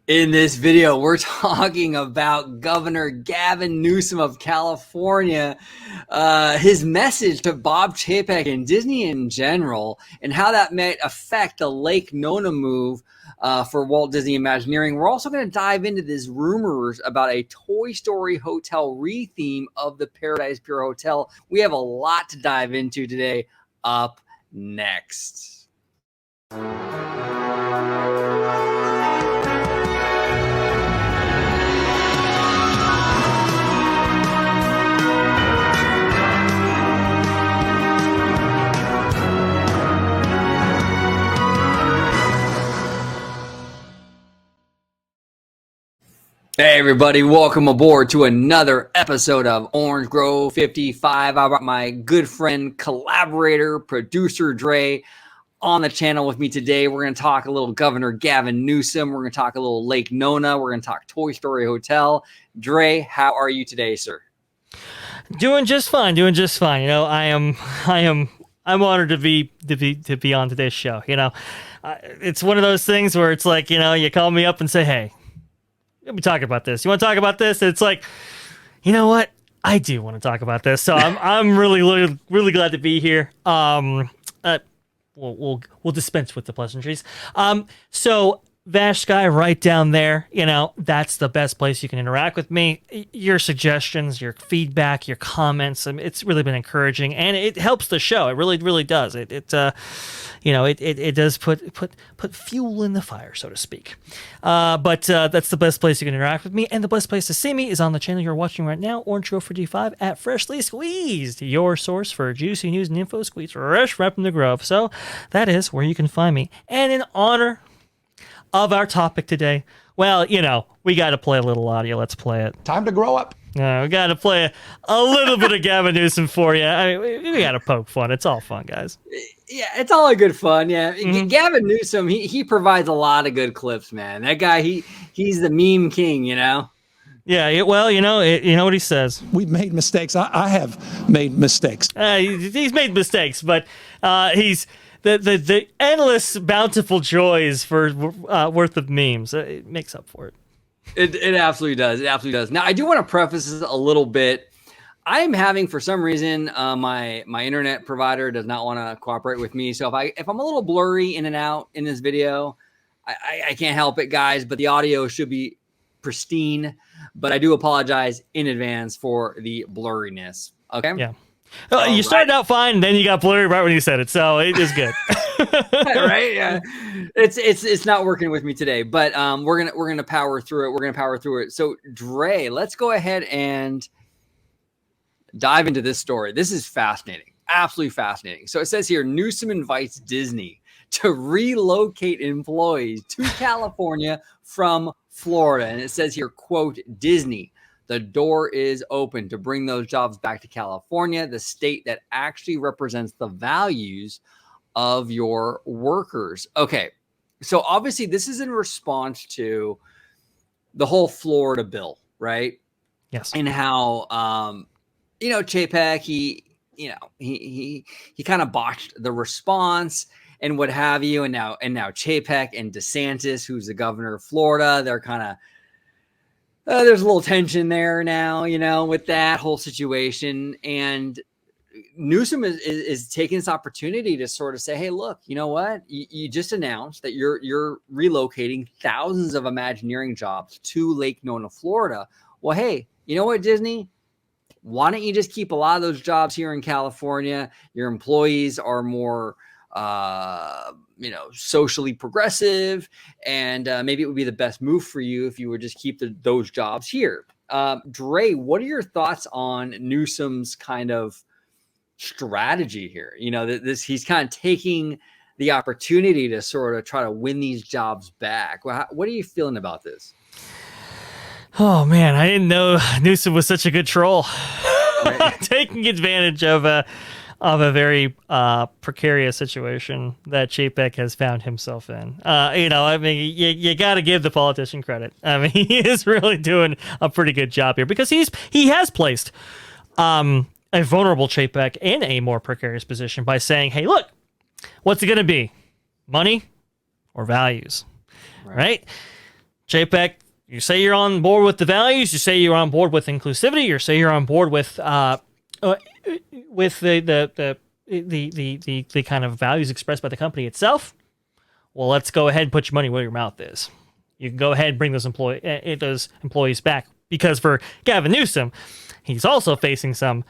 In this video, we're talking about Governor Gavin Newsom of California, his message to Bob Chapek and Disney in general, and how that might affect the Lake Nona move for Walt Disney Imagineering. We're also going to dive into these rumors about a Toy Story hotel retheme of the Paradise Pier Hotel. We have a lot to dive into today. Up next. Hey everybody, welcome aboard to another episode of Orange Grove 55. I brought my good friend, collaborator, producer Dre on the channel with me today. We're going to talk a little Governor Gavin Newsom. We're going to talk a little Lake Nona. We're going to talk Toy Story Hotel. Dre, how are you today, sir? Doing just fine. You know, I'm honored to be on today's show. You know, it's one of those things where it's like, you know, you call me up and say, hey, we'll be talking about this. You want to talk about this? It's like, you know what? I do want to talk about this. So I'm really glad to be here. We'll dispense with the pleasantries. So Vash Guy right down there, you know, that's the best place you can interact with me. Your suggestions, your feedback, your comments, it's really been encouraging, and it helps the show. It really does. It does put fuel in the fire, so to speak. But that's the best place you can interact with me, and the best place to see me is on the channel you're watching right now, Orange Grove 55 at Freshly Squeezed, your source for juicy news and info squeezed fresh right from the Grove. So that is where you can find me. And in honor of our topic today, well, you know, we got to play a little audio. Let's play it. Time to grow up. We got to play a little bit of Gavin Newsom for you. I mean, we got to poke fun. It's all fun, guys. Yeah, it's all a good fun. Yeah, Gavin Newsom, he provides a lot of good clips, man. That guy, he's the meme king, you know. Yeah, well, you know what he says. We've made mistakes. I have made mistakes. He's made mistakes, but he's the endless bountiful joys for worth of memes. It makes up for it. It absolutely does. It absolutely does. Now, I do want to preface this a little bit. I'm having, for some reason, my internet provider does not want to cooperate with me. So if I'm a little blurry in and out in this video, I can't help it, guys. But the audio should be pristine. But I do apologize in advance for the blurriness. Okay. Yeah. You started out fine, then you got blurry right when you said it, so it is good. Right? Yeah. It's not working with me today, but we're gonna power through it. We're gonna power through it. So Dre, let's go ahead and dive into this story. This is fascinating, absolutely fascinating. So it says here, Newsom invites Disney to relocate employees to California from Florida, and it says here, quote, Disney, the door is open to bring those jobs back to California, the state that actually represents the values of your workers. Okay, so obviously this is in response to the whole Florida bill, right? Yes. And how, Chapek, he kind of botched the response and what have you. And now Chapek and DeSantis, who's the governor of Florida, they're kind of, there's a little tension there now, you know, with that whole situation. And Newsom is taking this opportunity to sort of say, hey, look, you know what? You just announced that you're relocating thousands of Imagineering jobs to Lake Nona, Florida. Well, hey, you know what, Disney? Why don't you just keep a lot of those jobs here in California? Your employees are more socially progressive, and maybe it would be the best move for you if you would just keep those jobs here. Dre, what are your thoughts on Newsom's kind of strategy here? You know, he's kind of taking the opportunity to sort of try to win these jobs back. What are you feeling about this? Oh man, I didn't know Newsom was such a good troll. Right. Taking advantage of a very precarious situation that Chapek has found himself in. You got to give the politician credit. I mean, he is really doing a pretty good job here because he has placed a vulnerable Chapek in a more precarious position by saying, hey, look, what's it going to be? Money or values? Right? Chapek, you say you're on board with the values, you say you're on board with inclusivity, you say you're on board with the kind of values expressed by the company itself. Well, let's go ahead and put your money where your mouth is. You can go ahead and bring those employees back, because for Gavin Newsom, he's also facing some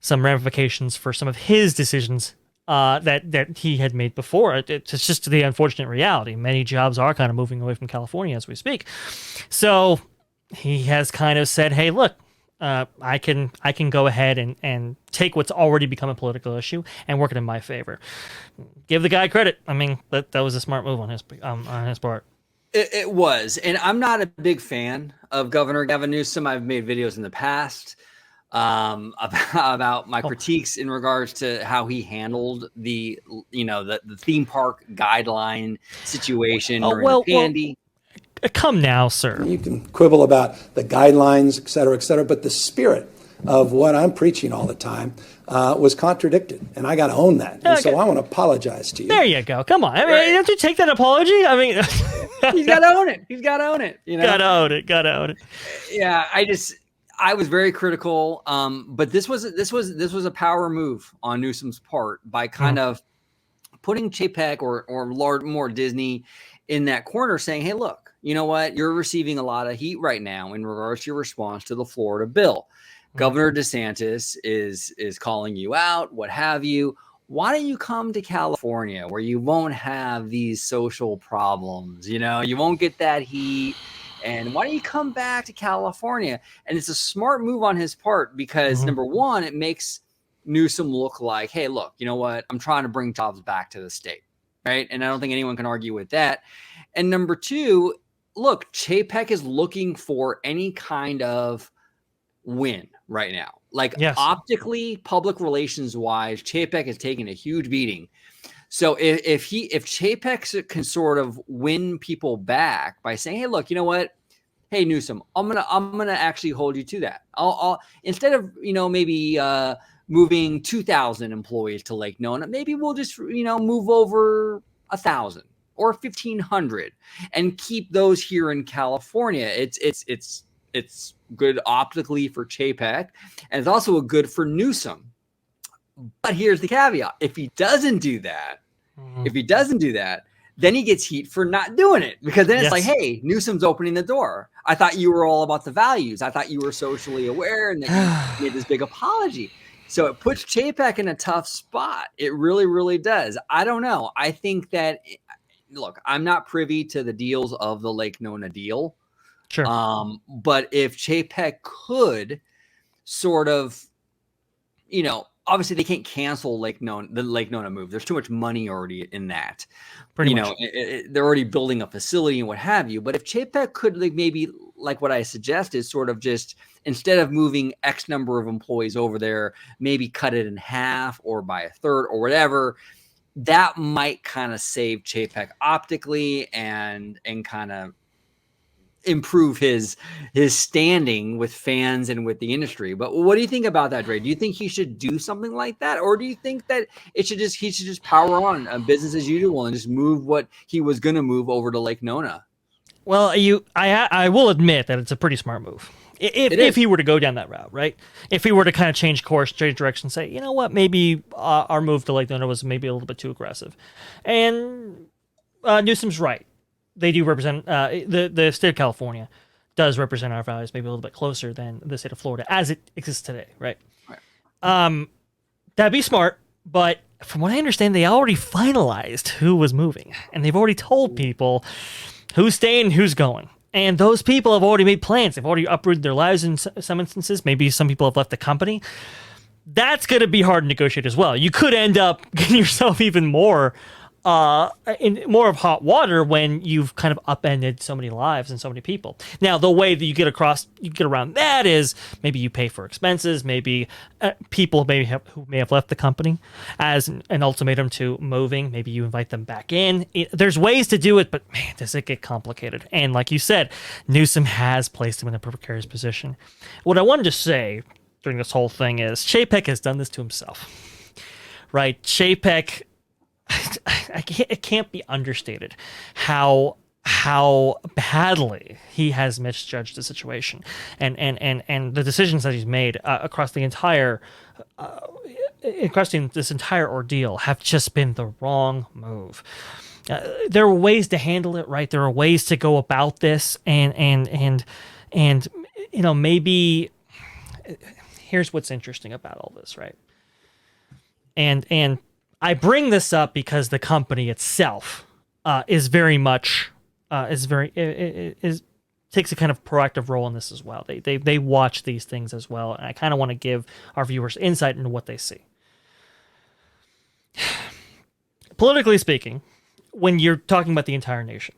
ramifications for some of his decisions that he had made before. It's just the unfortunate reality. Many jobs are kind of moving away from California as we speak. So he has kind of said, hey, look, I can go ahead and take what's already become a political issue and work it in my favor. Give the guy credit. I mean, that was a smart move on his part. It was. And I'm not a big fan of Governor Gavin Newsom. I've made videos in the past about my critiques in regards to how he handled the theme park guideline situation during the pandy. Come now, sir. You can quibble about the guidelines, et cetera, but the spirit of what I'm preaching all the time was contradicted, and I got to own that. And so I want to apologize to you. There you go. Come on. I mean, don't you take that apology? I mean, he's got to own it. He's got to own it. You know, got to own it. Yeah, I was very critical, but this was a power move on Newsom's part by kind of putting Chapek or more Disney in that corner, saying, "Hey, look, you know what? You're receiving a lot of heat right now in regards to your response to the Florida bill. Governor DeSantis is calling you out, what have you. Why don't you come to California where you won't have these social problems? You know, you won't get that heat." And why don't you come back to California? And it's a smart move on his part because, number one, it makes Newsom look like, hey, look, you know what? I'm trying to bring jobs back to the state, right? And I don't think anyone can argue with that. And number two, look, Chapek is looking for any kind of win right now. Like optically, public relations wise, Chapek is taking a huge beating. So if Chapek can sort of win people back by saying, "Hey, look, you know what? Hey, Newsom, I'm gonna actually hold you to that. I'll instead of maybe moving 2,000 employees to Lake Nona, maybe we'll just move over 1,000 or 1,500 and keep those here in California. It's good optically for Chapek, and it's also a good for Newsom. But here's the caveat: if he doesn't do that, then he gets heat for not doing it, because then it's like, hey, Newsom's opening the door. I thought you were all about the values. I thought you were socially aware and that you made this big apology. So it puts Chapek in a tough spot. It really, really does. I don't know. I think that, look, I'm not privy to the deals of the Lake Nona deal. Sure. But if Chapek could sort of, obviously they can't cancel the Lake Nona move. There's too much money already in that. Pretty much. They're already building a facility and what have you. But if Chapek could maybe, like what I suggest, is sort of just, instead of moving X number of employees over there, maybe cut it in half or by a third or whatever, that might kind of save Chapek optically and kind of improve his standing with fans and with the industry. But what do you think about that, Dre? Do you think he should do something like that, or do you think that he should just power on business as usual and just move what he was going to move over to Lake Nona? Well, I will admit that it's a pretty smart move. If he were to go down that route, right? If he were to kind of change course, change direction, say, you know what, maybe our move to Lake Nona was maybe a little bit too aggressive. And Newsom's right. They do represent, the state of California does represent our values maybe a little bit closer than the state of Florida as it exists today, right? That'd be smart, but from what I understand, they already finalized who was moving, and they've already told people who's staying, who's going. And those people have already made plans. They've already uprooted their lives in some instances. Maybe some people have left the company. That's going to be hard to negotiate as well. You could end up getting yourself even more in more of hot water when you've kind of upended so many lives and so many people. Now, the way that you get around that is maybe you pay for expenses. Maybe people who may have left the company as an ultimatum to moving. Maybe you invite them back in. There's ways to do it, but man, does it get complicated. And like you said, Newsom has placed him in a precarious position. What I wanted to say during this whole thing is Chapek has done this to himself, right? Chapek, it can't be understated how how badly he has misjudged the situation and the decisions that he's made across this entire ordeal have just been the wrong move. There are ways to handle it, right? There are ways to go about this, and maybe here's what's interesting about all this, right? And I bring this up because the company itself is very much takes a kind of proactive role in this as well. They watch these things as well, and I kind of want to give our viewers insight into what they see. Politically speaking, when you're talking about the entire nation,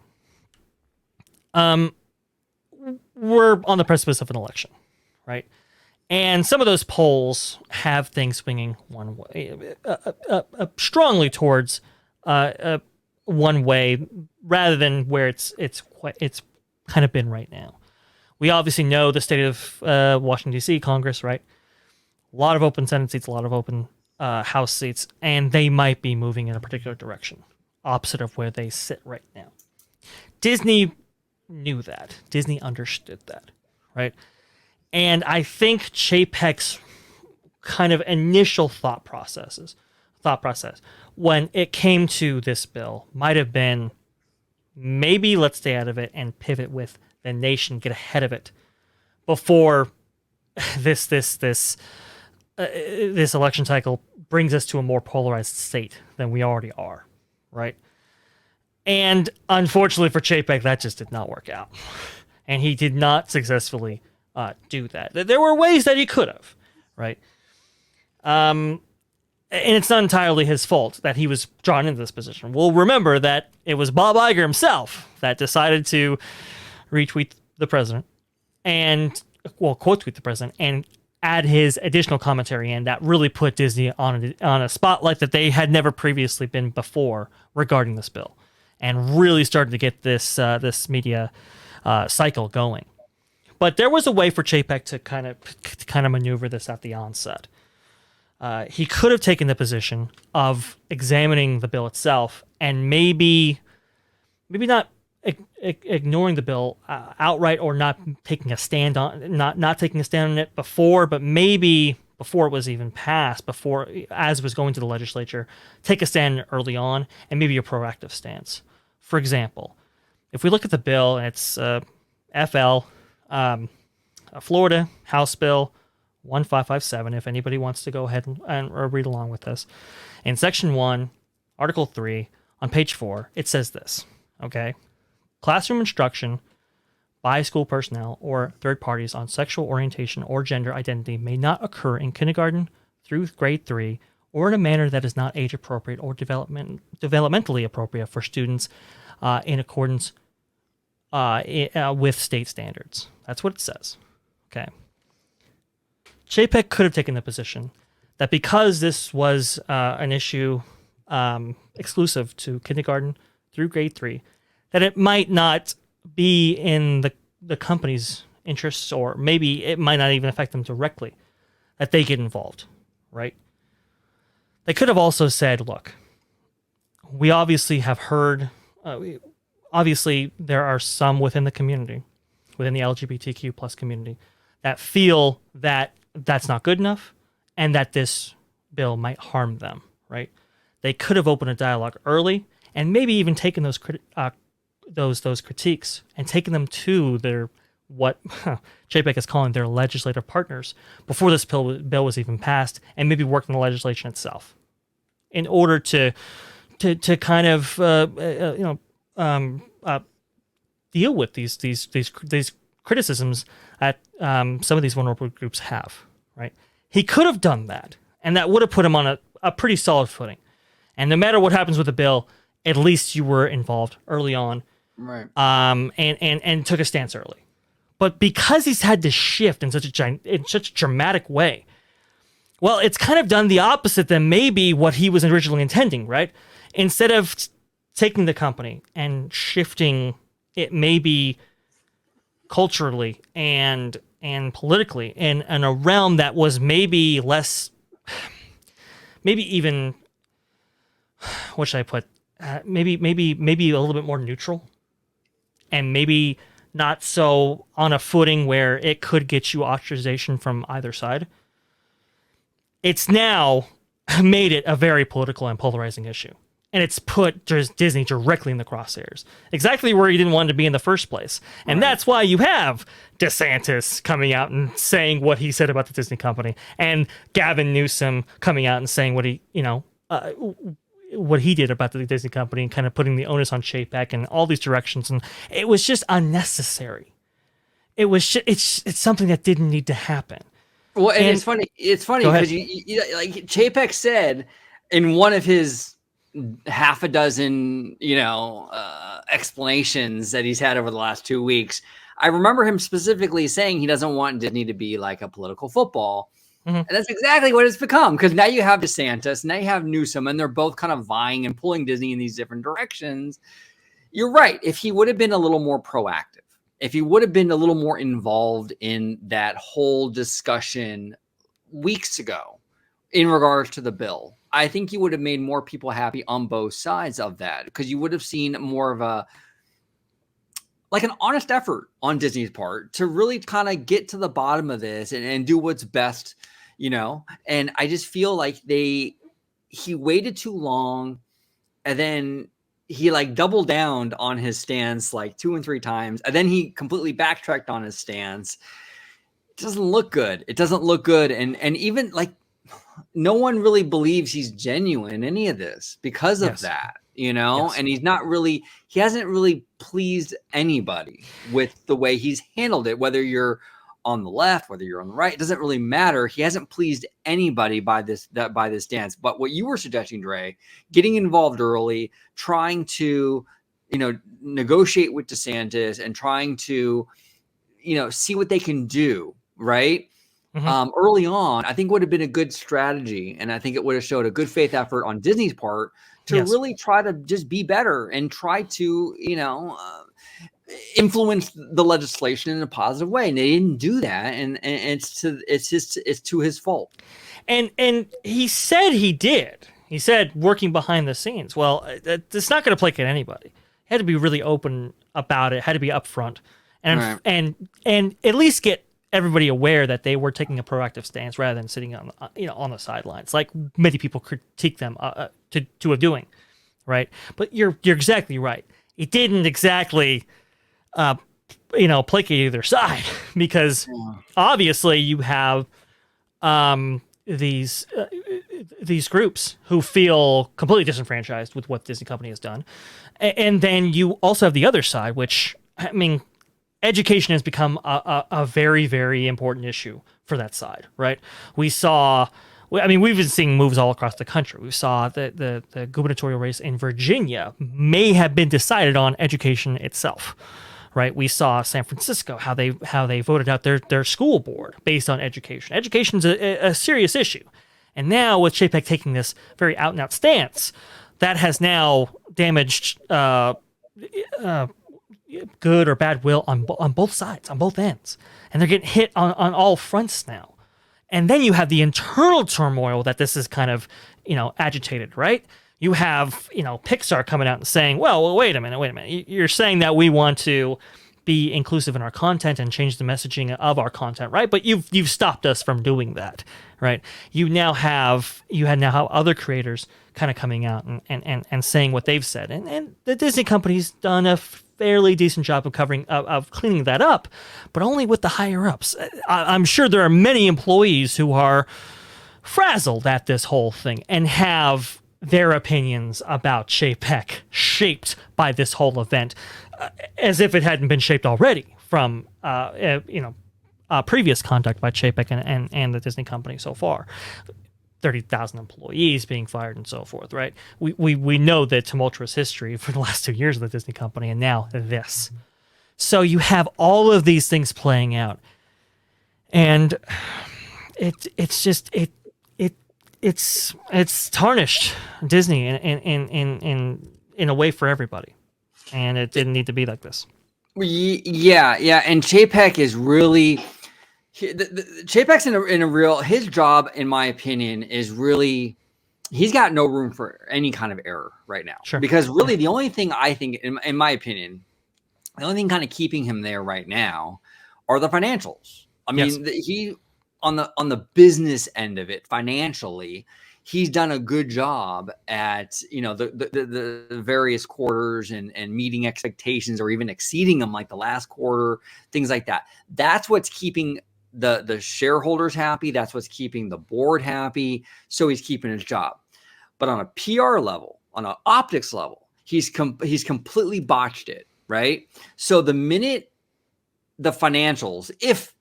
we're on the precipice of an election, right? And some of those polls have things swinging one way, strongly towards one way, rather than where it's kind of been right now. We obviously know the state of Washington D.C. Congress, right? A lot of open Senate seats, a lot of open House seats, and they might be moving in a particular direction, opposite of where they sit right now. Disney knew that. Disney understood that, right? And I think Chapek's kind of initial thought process when it came to this bill might have been, maybe let's stay out of it and pivot with the nation, get ahead of it before this election cycle brings us to a more polarized state than we already are, right? And unfortunately for Chapek, that just did not work out. And he did not successfully do that. There were ways that he could have, right? And it's not entirely his fault that he was drawn into this position. We'll remember that it was Bob Iger himself that decided to retweet the president and, quote tweet the president and add his additional commentary in that really put Disney on a spotlight that they had never previously been before regarding this bill, and really started to get this media cycle going. But there was a way for Chapek to kind of maneuver this at the onset. He could have taken the position of examining the bill itself and maybe not ignoring the bill outright, or not taking a stand on not taking a stand on it before, but maybe before it was even passed, as it was going to the legislature, take a stand early on, and maybe a proactive stance. For example, if we look at the bill, it's FL, Florida House Bill 1557, if anybody wants to go ahead and read along with this. In Section 1, Article 3, on page 4, it says this, okay? Classroom instruction by school personnel or third parties on sexual orientation or gender identity may not occur in kindergarten through grade 3 or in a manner that is not age appropriate or developmentally appropriate for students in accordance with state standards. That's what it says. Okay. Chapek could have taken the position that because this was an issue exclusive to kindergarten through grade 3, that it might not be in the company's interests, or maybe it might not even affect them directly, that they get involved, right? They could have also said, look, we obviously have heard, obviously there are some within the community, within the LGBTQ plus community, that feel that that's not good enough and that this bill might harm them, right? They could have opened a dialogue early and maybe even taken those critiques and taken them to their, what Chapek is calling their legislative partners, before this bill was even passed, and maybe worked in the legislation itself in order to kind of deal with these criticisms that some of these vulnerable groups have, right? He could have done that, and that would have put him on a pretty solid footing. And no matter what happens with the bill, at least you were involved early on, right? And took a stance early. But because he's had to shift in such a dramatic way, well, it's kind of done the opposite than maybe what he was originally intending, right? Instead of taking the company and shifting it maybe culturally and politically in a realm that was maybe less, maybe even, what should I put? Maybe a little bit more neutral, and maybe not so on a footing where it could get you ostracization from either side. It's now made it a very political and polarizing issue. And it's put Disney directly in the crosshairs, exactly where he didn't want to be in the first place. And that's why you have DeSantis coming out and saying what he said about the Disney company, and Gavin Newsom coming out and saying what he, what he did about the Disney company, and kind of putting the onus on Chapek and all these directions. And it was just unnecessary. It's something that didn't need to happen. Well, and it's funny. It's funny because like Chapek said in one of his half a dozen, explanations that he's had over the last 2 weeks. I remember him specifically saying he doesn't want Disney to be like a political football. Mm-hmm. And that's exactly what it's become, because now you have DeSantis, now you have Newsom, and they're both kind of vying and pulling Disney in these different directions. You're right. If he would have been a little more proactive, if he would have been a little more involved in that whole discussion weeks ago in regards to the bill, I think you would have made more people happy on both sides of that, because you would have seen more of an honest effort on Disney's part to really kind of get to the bottom of this and do what's best, and I just feel like he waited too long, and then he doubled down on his stance 2 and 3 times, and then he completely backtracked on his stance. It doesn't look good. And even no one really believes he's genuine in any of this because of that, and he hasn't really pleased anybody with the way he's handled it, whether you're on the left, whether you're on the right, it doesn't really matter. He hasn't pleased anybody by this stance. But what you were suggesting, Dre, getting involved early, trying to, negotiate with DeSantis and trying to, see what they can do, right? Mm-hmm. Early on, I think would have been a good strategy. And I think it would have showed a good faith effort on Disney's part to really try to just be better and try to, influence the legislation in a positive way. And they didn't do that. And it's to his fault. And he said he did. He said working behind the scenes. Well, it's not going to placate anybody. He had to be really open about it, had to be upfront, and at least get everybody aware that they were taking a proactive stance rather than sitting on the sidelines, like many people critique them to doing, right? But you're exactly right. It didn't exactly, placate either side, because obviously you have these groups who feel completely disenfranchised with what Disney Company has done, and then you also have the other side, which education has become a very, very important issue for that side, right? We've been seeing moves all across the country. We saw that the gubernatorial race in Virginia may have been decided on education itself, right? We saw San Francisco, how they voted out their school board based on education. Education's a serious issue. And now with Chapek taking this very out-and-out stance, that has now damaged good or bad will on both sides, on both ends. And they're getting hit on all fronts now. And then you have the internal turmoil that this is kind of, agitated, right? You have, Pixar coming out and saying, well, wait a minute. You're saying that we want to be inclusive in our content and change the messaging of our content, right? But you've stopped us from doing that, right? You now have other creators kind of coming out and saying what they've said. And the Disney company's done a fairly decent job of cleaning that up, but only with the higher ups. I'm sure there are many employees who are frazzled at this whole thing and have their opinions about Chapek shaped by this whole event, as if it hadn't been shaped already from previous conduct by Chapek and the Disney company so far. 30,000 employees being fired and so forth, right? We know the tumultuous history for the last 2 years of the Disney company, and now this. So you have all of these things playing out, and it's tarnished Disney in a way for everybody, and it didn't need to be like this. Yeah, and Chapek is really. Chapek's in a real, his job, in my opinion, is really, he's got no room for any kind of error right now. Sure. Because really the only thing I think, in my opinion, The only thing kind of keeping him there right now are the financials. I mean, he on the business end of it, financially, he's done a good job at, you know, the various quarters and meeting expectations or even exceeding them, like the last quarter, things like that. That's what's keeping the shareholders happy. That's what's keeping the board happy. So he's keeping his job. But on a PR level, on an optics level, he's completely botched it, right? So the minute if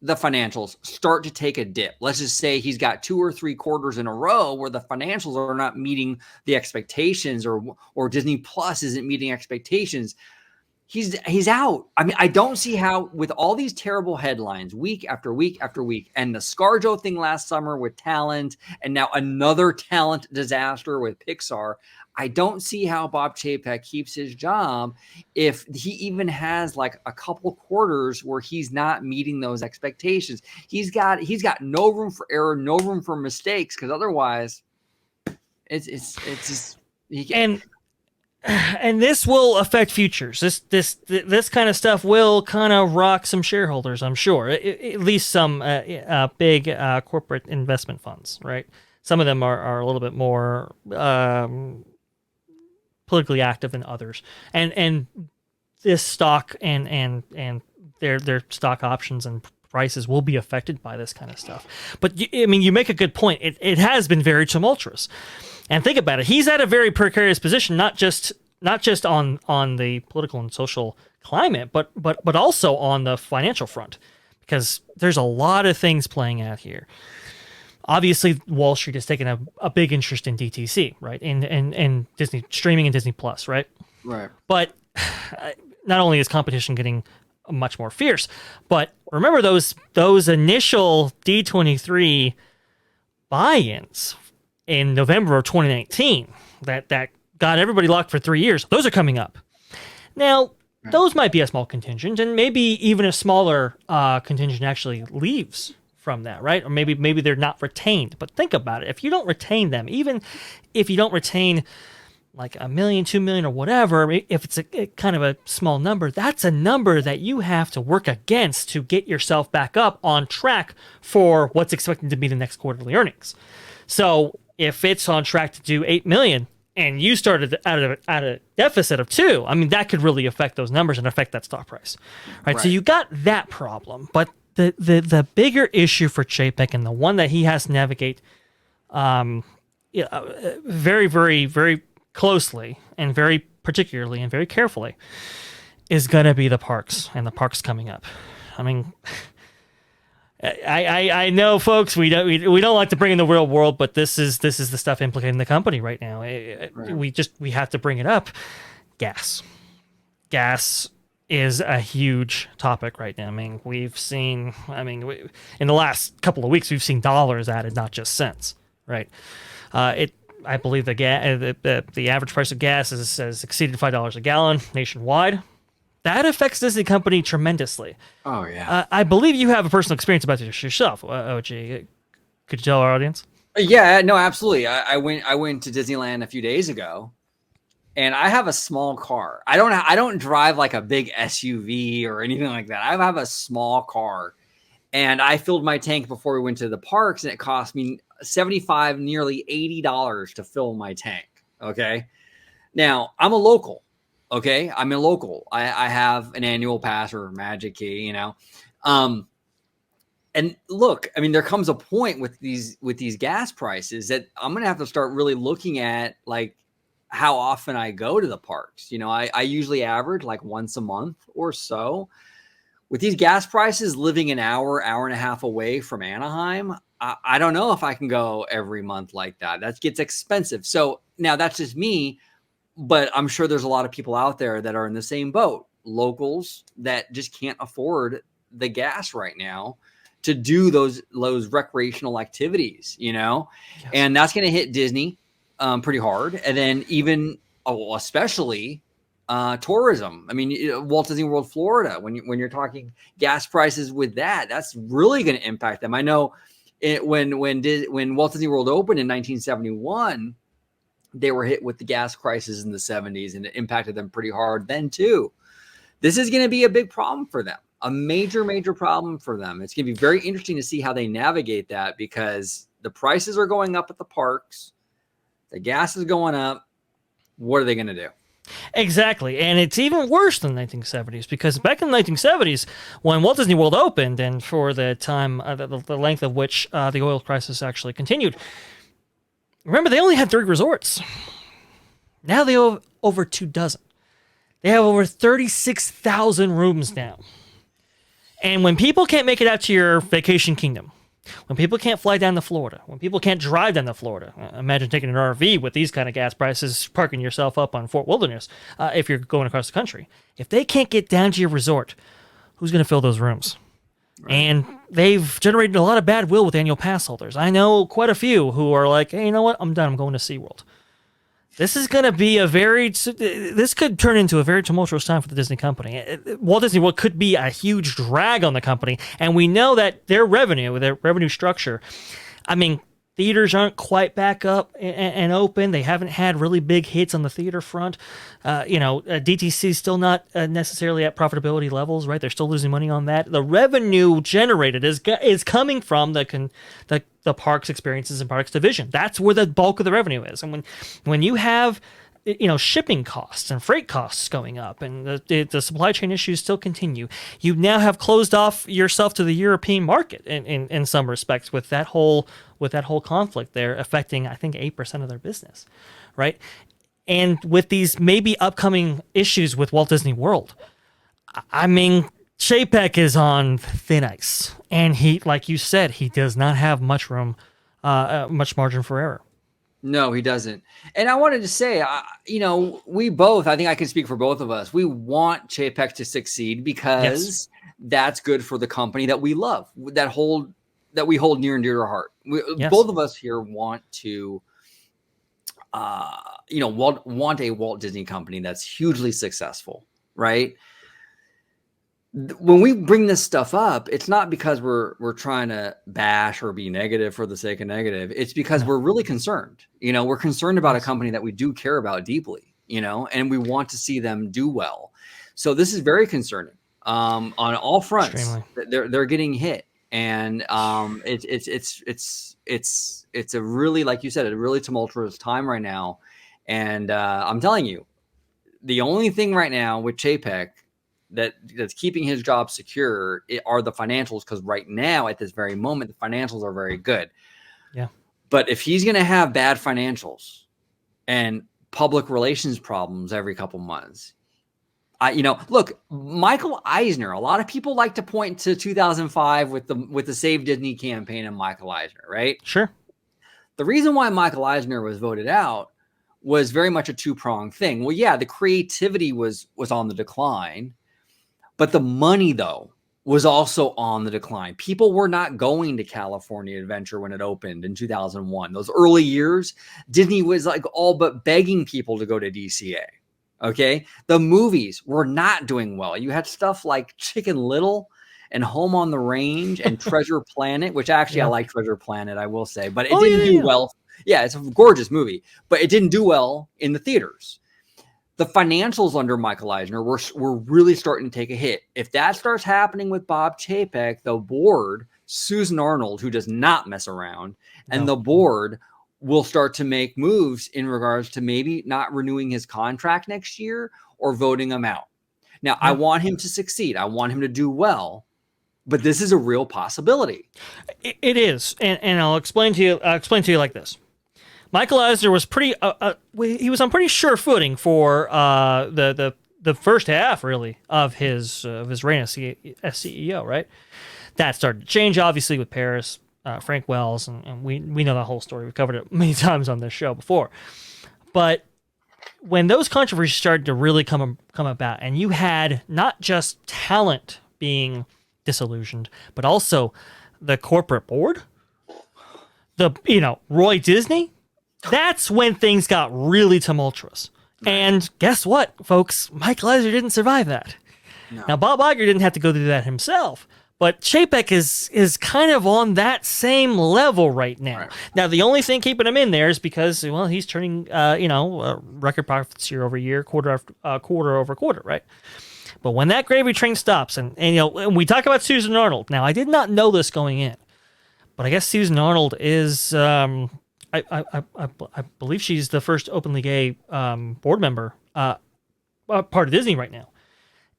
the financials start to take a dip, let's just say he's got 2 or 3 quarters in a row where the financials are not meeting the expectations, or Disney Plus isn't meeting expectations, he's out. I mean, I don't see how, with all these terrible headlines week after week after week, and the ScarJo thing last summer with talent, and now another talent disaster with Pixar, I don't see how Bob Chapek keeps his job if he even has like a couple quarters where he's not meeting those expectations. He's got no room for error, no room for mistakes, because otherwise it's just he can. And this will affect futures. This kind of stuff will kind of rock some shareholders, I'm sure. At least some big corporate investment funds, right? Some of them are a little bit more politically active than others, and this stock and their stock options and prices will be affected by this kind of stuff. But I mean, you make a good point. It has been very tumultuous. And think about it. He's at a very precarious position, not just on the political and social climate, but also on the financial front, because there's a lot of things playing out here. Obviously, Wall Street has taken a big interest in DTC, right? And Disney streaming and Disney Plus, right? Right. But not only is competition getting much more fierce, but remember those initial D23 buy-ins in November of 2019 that got everybody locked for 3 years. Those are coming up. Now, those might be a small contingent, and maybe even a smaller contingent actually leaves from that, right? Or maybe they're not retained. But think about it. If you don't retain them, even if you don't retain like 1 million, 2 million, or whatever, if it's a kind of a small number, that's a number that you have to work against to get yourself back up on track for what's expected to be the next quarterly earnings. So if it's on track to do 8 million and you started at a deficit of 2, I mean, that could really affect those numbers and affect that stock price, right? So you got that problem. But the bigger issue for Chapek, and the one that he has to navigate very, very, very closely and very particularly and very carefully, is going to be the parks and the parks coming up. I mean, I know, folks, we don't like to bring in the real world, but this is the stuff implicating the company right now. We have to bring it up. Gas is a huge topic right now. I mean, in the last couple of weeks, we've seen dollars added, not just cents, right? I believe the average price of gas has exceeded $5 a gallon nationwide. That affects Disney company tremendously. Oh, yeah. I believe you have a personal experience about this yourself, OG. Could you tell our audience? Yeah, no, absolutely. I went to Disneyland a few days ago, and I have a small car. I don't drive like a big SUV or anything like that. I have a small car, and I filled my tank before we went to the parks, and it cost me $75, nearly $80 to fill my tank. Okay. Now I'm a local. Okay. I'm a local. I have an annual pass or magic key, you know? And look, I mean, there comes a point with these gas prices that I'm going to have to start really looking at, like, how often I go to the parks. You know, I usually average like once a month or so. With these gas prices, living an hour and a half away from Anaheim, I don't know if I can go every month like that. That gets expensive. So now that's just me, but I'm sure there's a lot of people out there that are in the same boat, locals that just can't afford the gas right now to do those recreational activities, you know? Yes. And that's going to hit Disney pretty hard. And then even, especially tourism. I mean, Walt Disney World Florida, when you're talking gas prices with that's really going to impact them. I know when Walt Disney World opened in 1971, they were hit with the gas crisis in the 70s, and it impacted them pretty hard then too. This is going to be a big problem for them, a major, major problem for them. It's going to be very interesting to see how they navigate that, because the prices are going up at the parks. The gas is going up. What are they going to do? Exactly. And it's even worse than the 1970s, because back in the 1970s, when Walt Disney World opened, and for the time, the length of which the oil crisis actually continued, remember, they only had 3 resorts. Now they have over 24. They have over 36,000 rooms now. And when people can't make it out to your vacation kingdom, when people can't fly down to Florida, when people can't drive down to Florida, imagine taking an RV with these kind of gas prices, parking yourself up on Fort Wilderness if you're going across the country. If they can't get down to your resort, who's going to fill those rooms? Right. And they've generated a lot of bad will with annual pass holders. I know quite a few who are like, hey, you know what? I'm done. I'm going to SeaWorld. This is going to be this could turn into a very tumultuous time for the Disney company. Walt Disney World could be a huge drag on the company, and we know that their revenue structure, I mean, theaters aren't quite back up and open. They haven't had really big hits on the theater front. DTC is still not necessarily at profitability levels, right? They're still losing money on that. The revenue generated is coming from the parks, experiences, and products division. That's where the bulk of the revenue is. And when you have shipping costs and freight costs going up, and the supply chain issues still continue, you now have closed off yourself to the European market in some respects with that whole conflict there affecting, I think, 8% of their business, right? And with these maybe upcoming issues with Walt Disney World, I mean, Chapek is on thin ice, and he, like you said, he does not have much room, much margin for error. No, he doesn't. And I wanted to say, we both, I think I can speak for both of us, we want Chapek to succeed because that's good for the company that we love, that we hold near and dear to our heart. Both of us here want to, want a Walt Disney company that's hugely successful, right? When we bring this stuff up, it's not because we're trying to bash or be negative for the sake of negative. It's because we're really concerned. We're concerned about a company that we do care about deeply, and we want to see them do well. So this is very concerning on all fronts. Extremely. They're getting hit, and it's a really, like you said, a really tumultuous time right now. And I'm telling you, the only thing right now with Chapek that's keeping his job secure are the financials, because right now, at this very moment, the financials are very good. Yeah. But if he's going to have bad financials and public relations problems every couple months, look, Michael Eisner, a lot of people like to point to 2005 with the Save Disney campaign and Michael Eisner, right? Sure. The reason why Michael Eisner was voted out was very much a two-pronged thing. Well, yeah, the creativity was on the decline, but the money, though, was also on the decline. People were not going to California Adventure when it opened in 2001. Those early years, Disney was like all but begging people to go to DCA. Okay. The movies were not doing well. You had stuff like Chicken Little and Home on the Range and Treasure Planet, which actually I like Treasure Planet, I will say, but it didn't do well. Yeah, it's a gorgeous movie, but it didn't do well in the theaters. The financials under Michael Eisner were really starting to take a hit. If that starts happening with Bob Chapek, the board, Susan Arnold, who does not mess around, and the board will start to make moves in regards to maybe not renewing his contract next year or voting him out. Now, I want him to succeed. I want him to do well, but this is a real possibility. It is, and I'll explain to you. Like this. Michael Eisner was he was on pretty sure footing for the first half, really, of his reign as CEO, right? That started to change, obviously, with Paris, Frank Wells, and we know the whole story. We've covered it many times on this show before. But when those controversies started to really come about, and you had not just talent being disillusioned, but also the corporate board, Roy Disney, that's when things got really tumultuous. And guess what, folks? Michael Eisner didn't survive that. No. Now, Bob Iger didn't have to go through that himself, but Chapek is kind of on that same level right now. Right. Now, the only thing keeping him in there is because, well, he's turning, record profits year over year, quarter over quarter, right? But when that gravy train stops, and and we talk about Susan Arnold. Now, I did not know this going in, but I guess Susan Arnold is, I believe she's the first openly gay board member, part of Disney right now.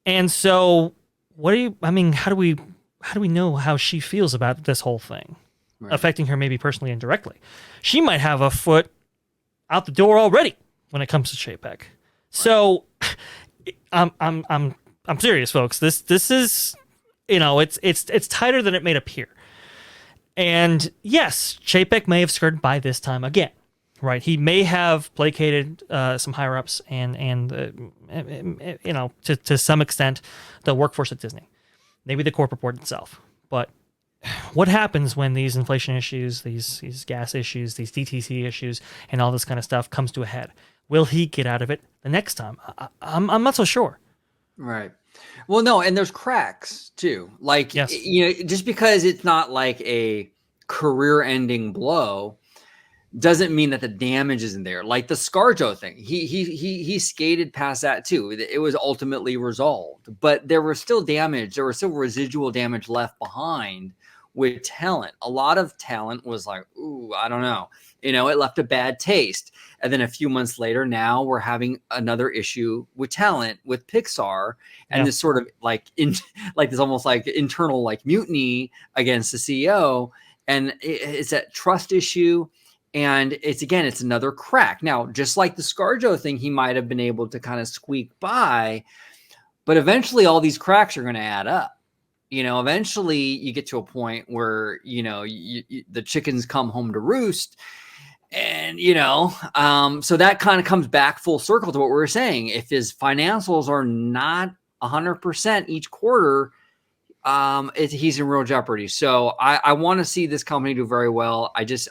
And so, how do we know how she feels about this whole thing, affecting her maybe personally and directly? She might have a foot out the door already when it comes to Chapek. So, I'm serious, folks. This is, it's tighter than it may appear. And yes, Chapek may have skirted by this time again, right? He may have placated some higher ups and to some extent the workforce at Disney, maybe the corporate board itself. But what happens when these inflation issues, these gas issues, these DTC issues, and all this kind of stuff comes to a head? Will he get out of it the next time? I'm not so sure. Right. Well, no, and there's cracks too. Like, yes. Just because it's not like a career-ending blow doesn't mean that the damage isn't there. Like the ScarJo thing, he skated past that too. It was ultimately resolved, but there was still damage. There was still residual damage left behind with talent. A lot of talent was like, ooh, I don't know. It left a bad taste. And then a few months later, now we're having another issue with talent with Pixar, and this sort of like this almost like internal like mutiny against the CEO. And it's that trust issue. And it's another crack. Now, just like the ScarJo thing, he might have been able to kind of squeak by, but eventually all these cracks are going to add up. Eventually you get to a point where, the chickens come home to roost. And, so that kind of comes back full circle to what we were saying. If his financials are not 100% each quarter, he's in real jeopardy. So I want to see this company do very well. I just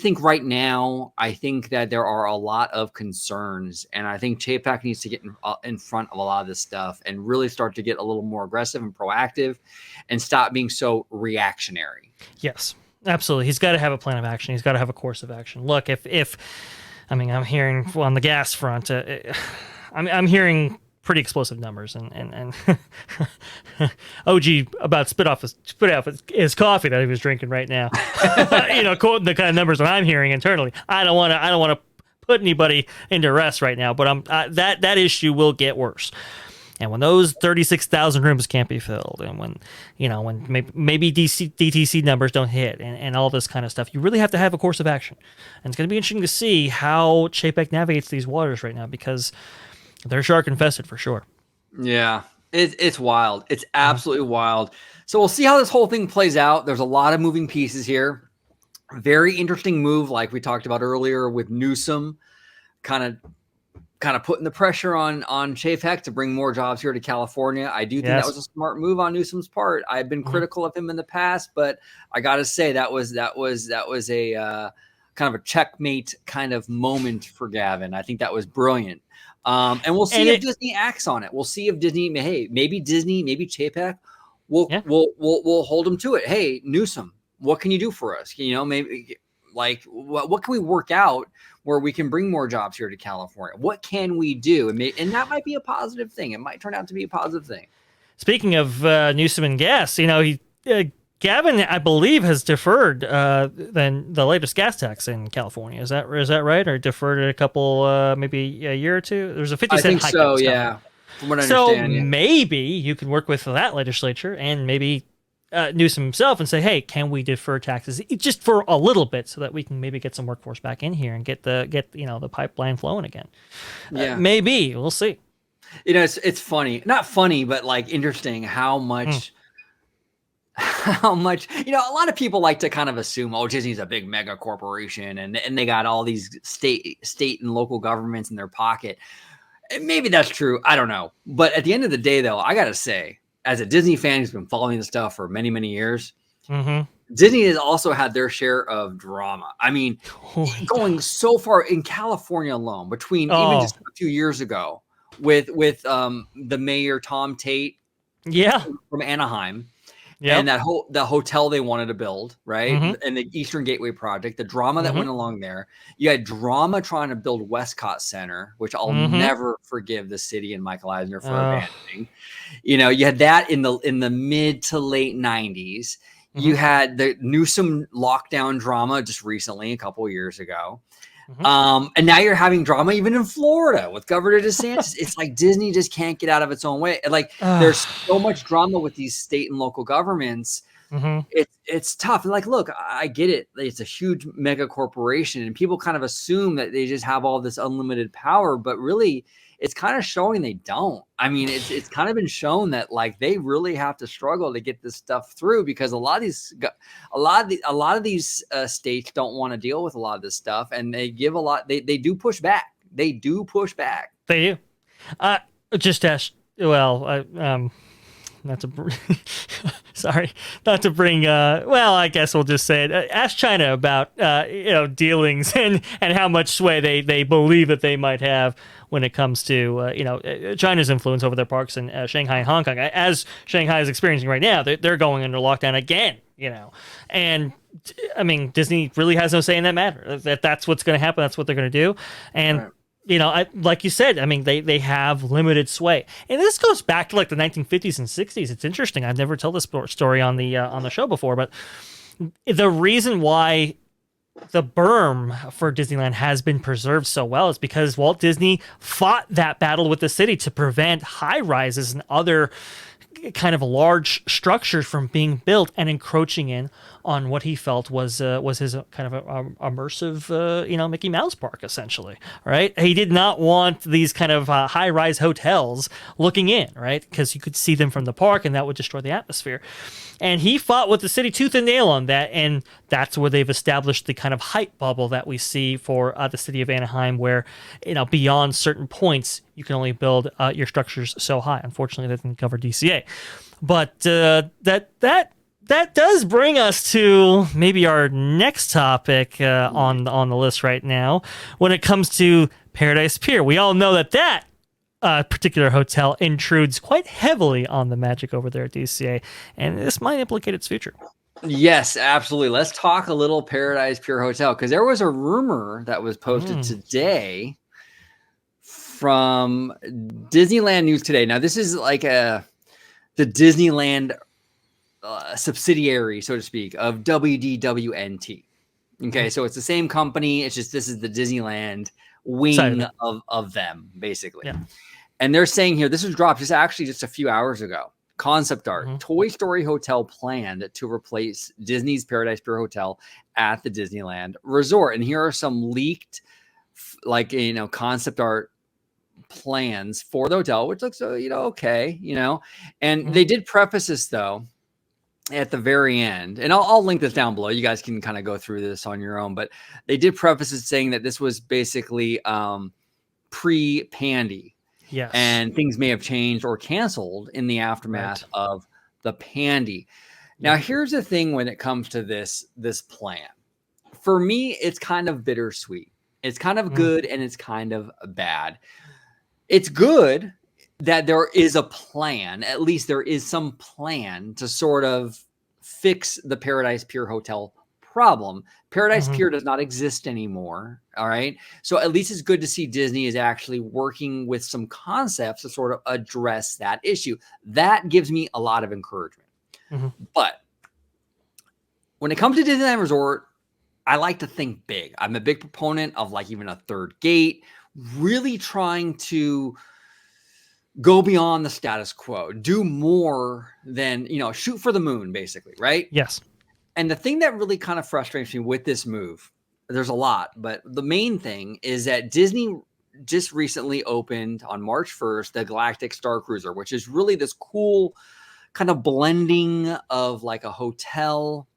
think right now, I think that there are a lot of concerns, and I think Chapek needs to get in front of a lot of this stuff and really start to get a little more aggressive and proactive and stop being so reactionary. Yes, absolutely. He's got to have a plan of action. He's got to have a course of action. Look, I'm hearing on the gas front, I'm hearing pretty explosive numbers, and OG about spit out his coffee that he was drinking right now. Quoting the kind of numbers that I'm hearing internally. I don't want to put anybody into rest right now, but that issue will get worse. And when those 36,000 rooms can't be filled, and when maybe DTC numbers don't hit, and all this kind of stuff, you really have to have a course of action. And it's going to be interesting to see how Chapek navigates these waters right now, because they're shark infested for sure. Yeah, it's wild. It's absolutely wild. So we'll see how this whole thing plays out. There's a lot of moving pieces here. Very interesting move, like we talked about earlier with Newsom, kind of putting the pressure on Chapek to bring more jobs here to California. I do think that was a smart move on Newsom's part. I've been critical of him in the past, but I got to say that was a kind of a checkmate kind of moment for Gavin. I think that was brilliant. And we'll see if Disney acts on it. We'll see if Disney, maybe Chapek will hold him to it. Hey, Newsom, what can you do for us? Maybe like what can we work out where we can bring more jobs here to California? What can we do? And that might be a positive thing. It might turn out to be a positive thing. Speaking of Newsom and gas, Gavin, I believe, has deferred the latest gas tax in California. Is that right? Or deferred it a couple, maybe a year or two? There's a 50-cent hike. I think so, yeah. From what I understand, maybe you can work with that legislature and maybe Newsom himself and say, hey, can we defer taxes just for a little bit so that we can maybe get some workforce back in here and get the pipeline flowing again? Yeah. Maybe. We'll see. It's funny. Not funny, but like interesting how much... a lot of people like to kind of assume, Disney's a big mega corporation and they got all these state and local governments in their pocket. And maybe that's true. I don't know. But at the end of the day, though, I got to say, as a Disney fan who's been following this stuff for many, many years, Disney has also had their share of drama. I mean, going so far in California alone, between even just a few years ago with the mayor, Tom Tate, from Anaheim. and the hotel they wanted to build, right? And the Eastern Gateway project, the drama that went along there. You had drama trying to build Westcott Center, which I'll never forgive the city and Michael Eisner for abandoning. You know, you had that in the mid to late 90s. You had the Newsom lockdown drama just recently, a couple of years ago. And now you're having drama even in Florida with Governor DeSantis. It's like Disney just can't get out of its own way. Like there's so much drama with these state and local governments. It's tough. Like, look, I get it. It's a huge mega corporation, and people kind of assume that they just have all this unlimited power, but really it's kind of showing they don't. I mean, it's kind of been shown that like they really have to struggle to get this stuff through, because a lot of these states don't want to deal with a lot of this stuff, and they give a lot. They do push back. They do push back. They do. Just ask. Well, not to sorry, not to bring well, I guess we'll just say it. Ask China about dealings and how much sway they believe that they might have when it comes to China's influence over their parks in Shanghai and Hong Kong. As Shanghai is experiencing right now, they're going under lockdown again, and I mean, Disney really has no say in that matter. That's what's going to happen. That's what they're going to do. And like you said, I mean, they have limited sway, and this goes back to like the 1950s and 60s. It's interesting. I've never told this story on the show before, but the reason why the berm for Disneyland has been preserved so well is because Walt Disney fought that battle with the city to prevent high rises and other kind of large structures from being built and encroaching in on what he felt was his kind of a immersive, Mickey Mouse park, essentially, right? He did not want these kind of high-rise hotels looking in, right? Because you could see them from the park, and that would destroy the atmosphere. And he fought with the city tooth and nail on that, and that's where they've established the kind of height bubble that we see for the city of Anaheim, where, beyond certain points, you can only build your structures so high. Unfortunately, that didn't cover DCA. But that does bring us to maybe our next topic on the list right now. When it comes to Paradise Pier, we all know that particular hotel intrudes quite heavily on the magic over there at DCA, and this might implicate its future. Yes, absolutely. Let's talk a little Paradise Pier Hotel, because there was a rumor that was posted today from Disneyland News Today. Now, this is like the Disneyland subsidiary, so to speak, of WDWNT. Okay, so it's the same company. It's just this is the Disneyland wing of them, basically. Yeah. And they're saying here, this was dropped just a few hours ago. Concept art, Toy Story Hotel planned to replace Disney's Paradise Pier Hotel at the Disneyland Resort. And here are some leaked, concept art plans for the hotel, which looks, okay, and they did preface this though at the very end, and I'll link this down below. You guys can kind of go through this on your own, but they did preface it saying that this was basically pre-Pandy. Yes. And things may have changed or canceled in the aftermath of the Pandy. Now, here's the thing when it comes to this plan. For me, it's kind of bittersweet. It's kind of good and it's kind of bad. It's good that there is a plan. At least there is some plan to sort of fix the Paradise Pier Hotel problem. Paradise Pier does not exist anymore. All right. So at least it's good to see Disney is actually working with some concepts to sort of address that issue. That gives me a lot of encouragement. But when it comes to Disneyland Resort, I like to think big. I'm a big proponent of even a third gate, really trying to go beyond the status quo, do more than, shoot for the moon, basically. Right. Yes. And the thing that really kind of frustrates me with this move, there's a lot, but the main thing is that Disney just recently opened on March 1st, the Galactic Star Cruiser, which is really this cool kind of blending of like a hotel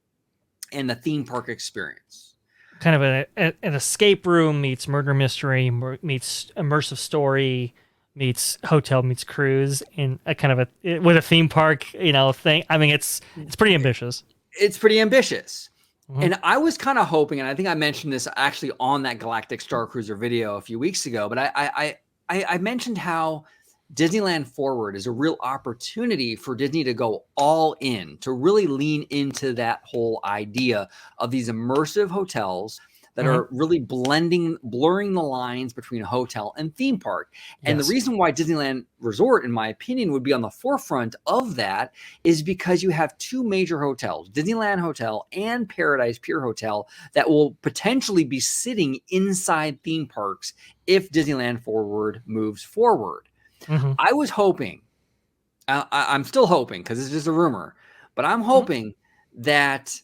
and the theme park experience. Kind of an escape room meets murder mystery, meets immersive story, meets hotel, meets cruise in a kind of with a theme park, thing. I mean, it's pretty ambitious. It's pretty ambitious. And I was kind of hoping, and I think I mentioned this actually on that Galactic Star Cruiser video a few weeks ago, but I mentioned how Disneyland Forward is a real opportunity for Disney to go all in, to really lean into that whole idea of these immersive hotels that are really blurring the lines between a hotel and theme park. And the reason why Disneyland Resort, in my opinion, would be on the forefront of that is because you have two major hotels, Disneyland Hotel and Paradise Pier Hotel, that will potentially be sitting inside theme parks if Disneyland Forward moves forward. I was hoping, I'm still hoping, because it's just a rumor, but I'm hoping that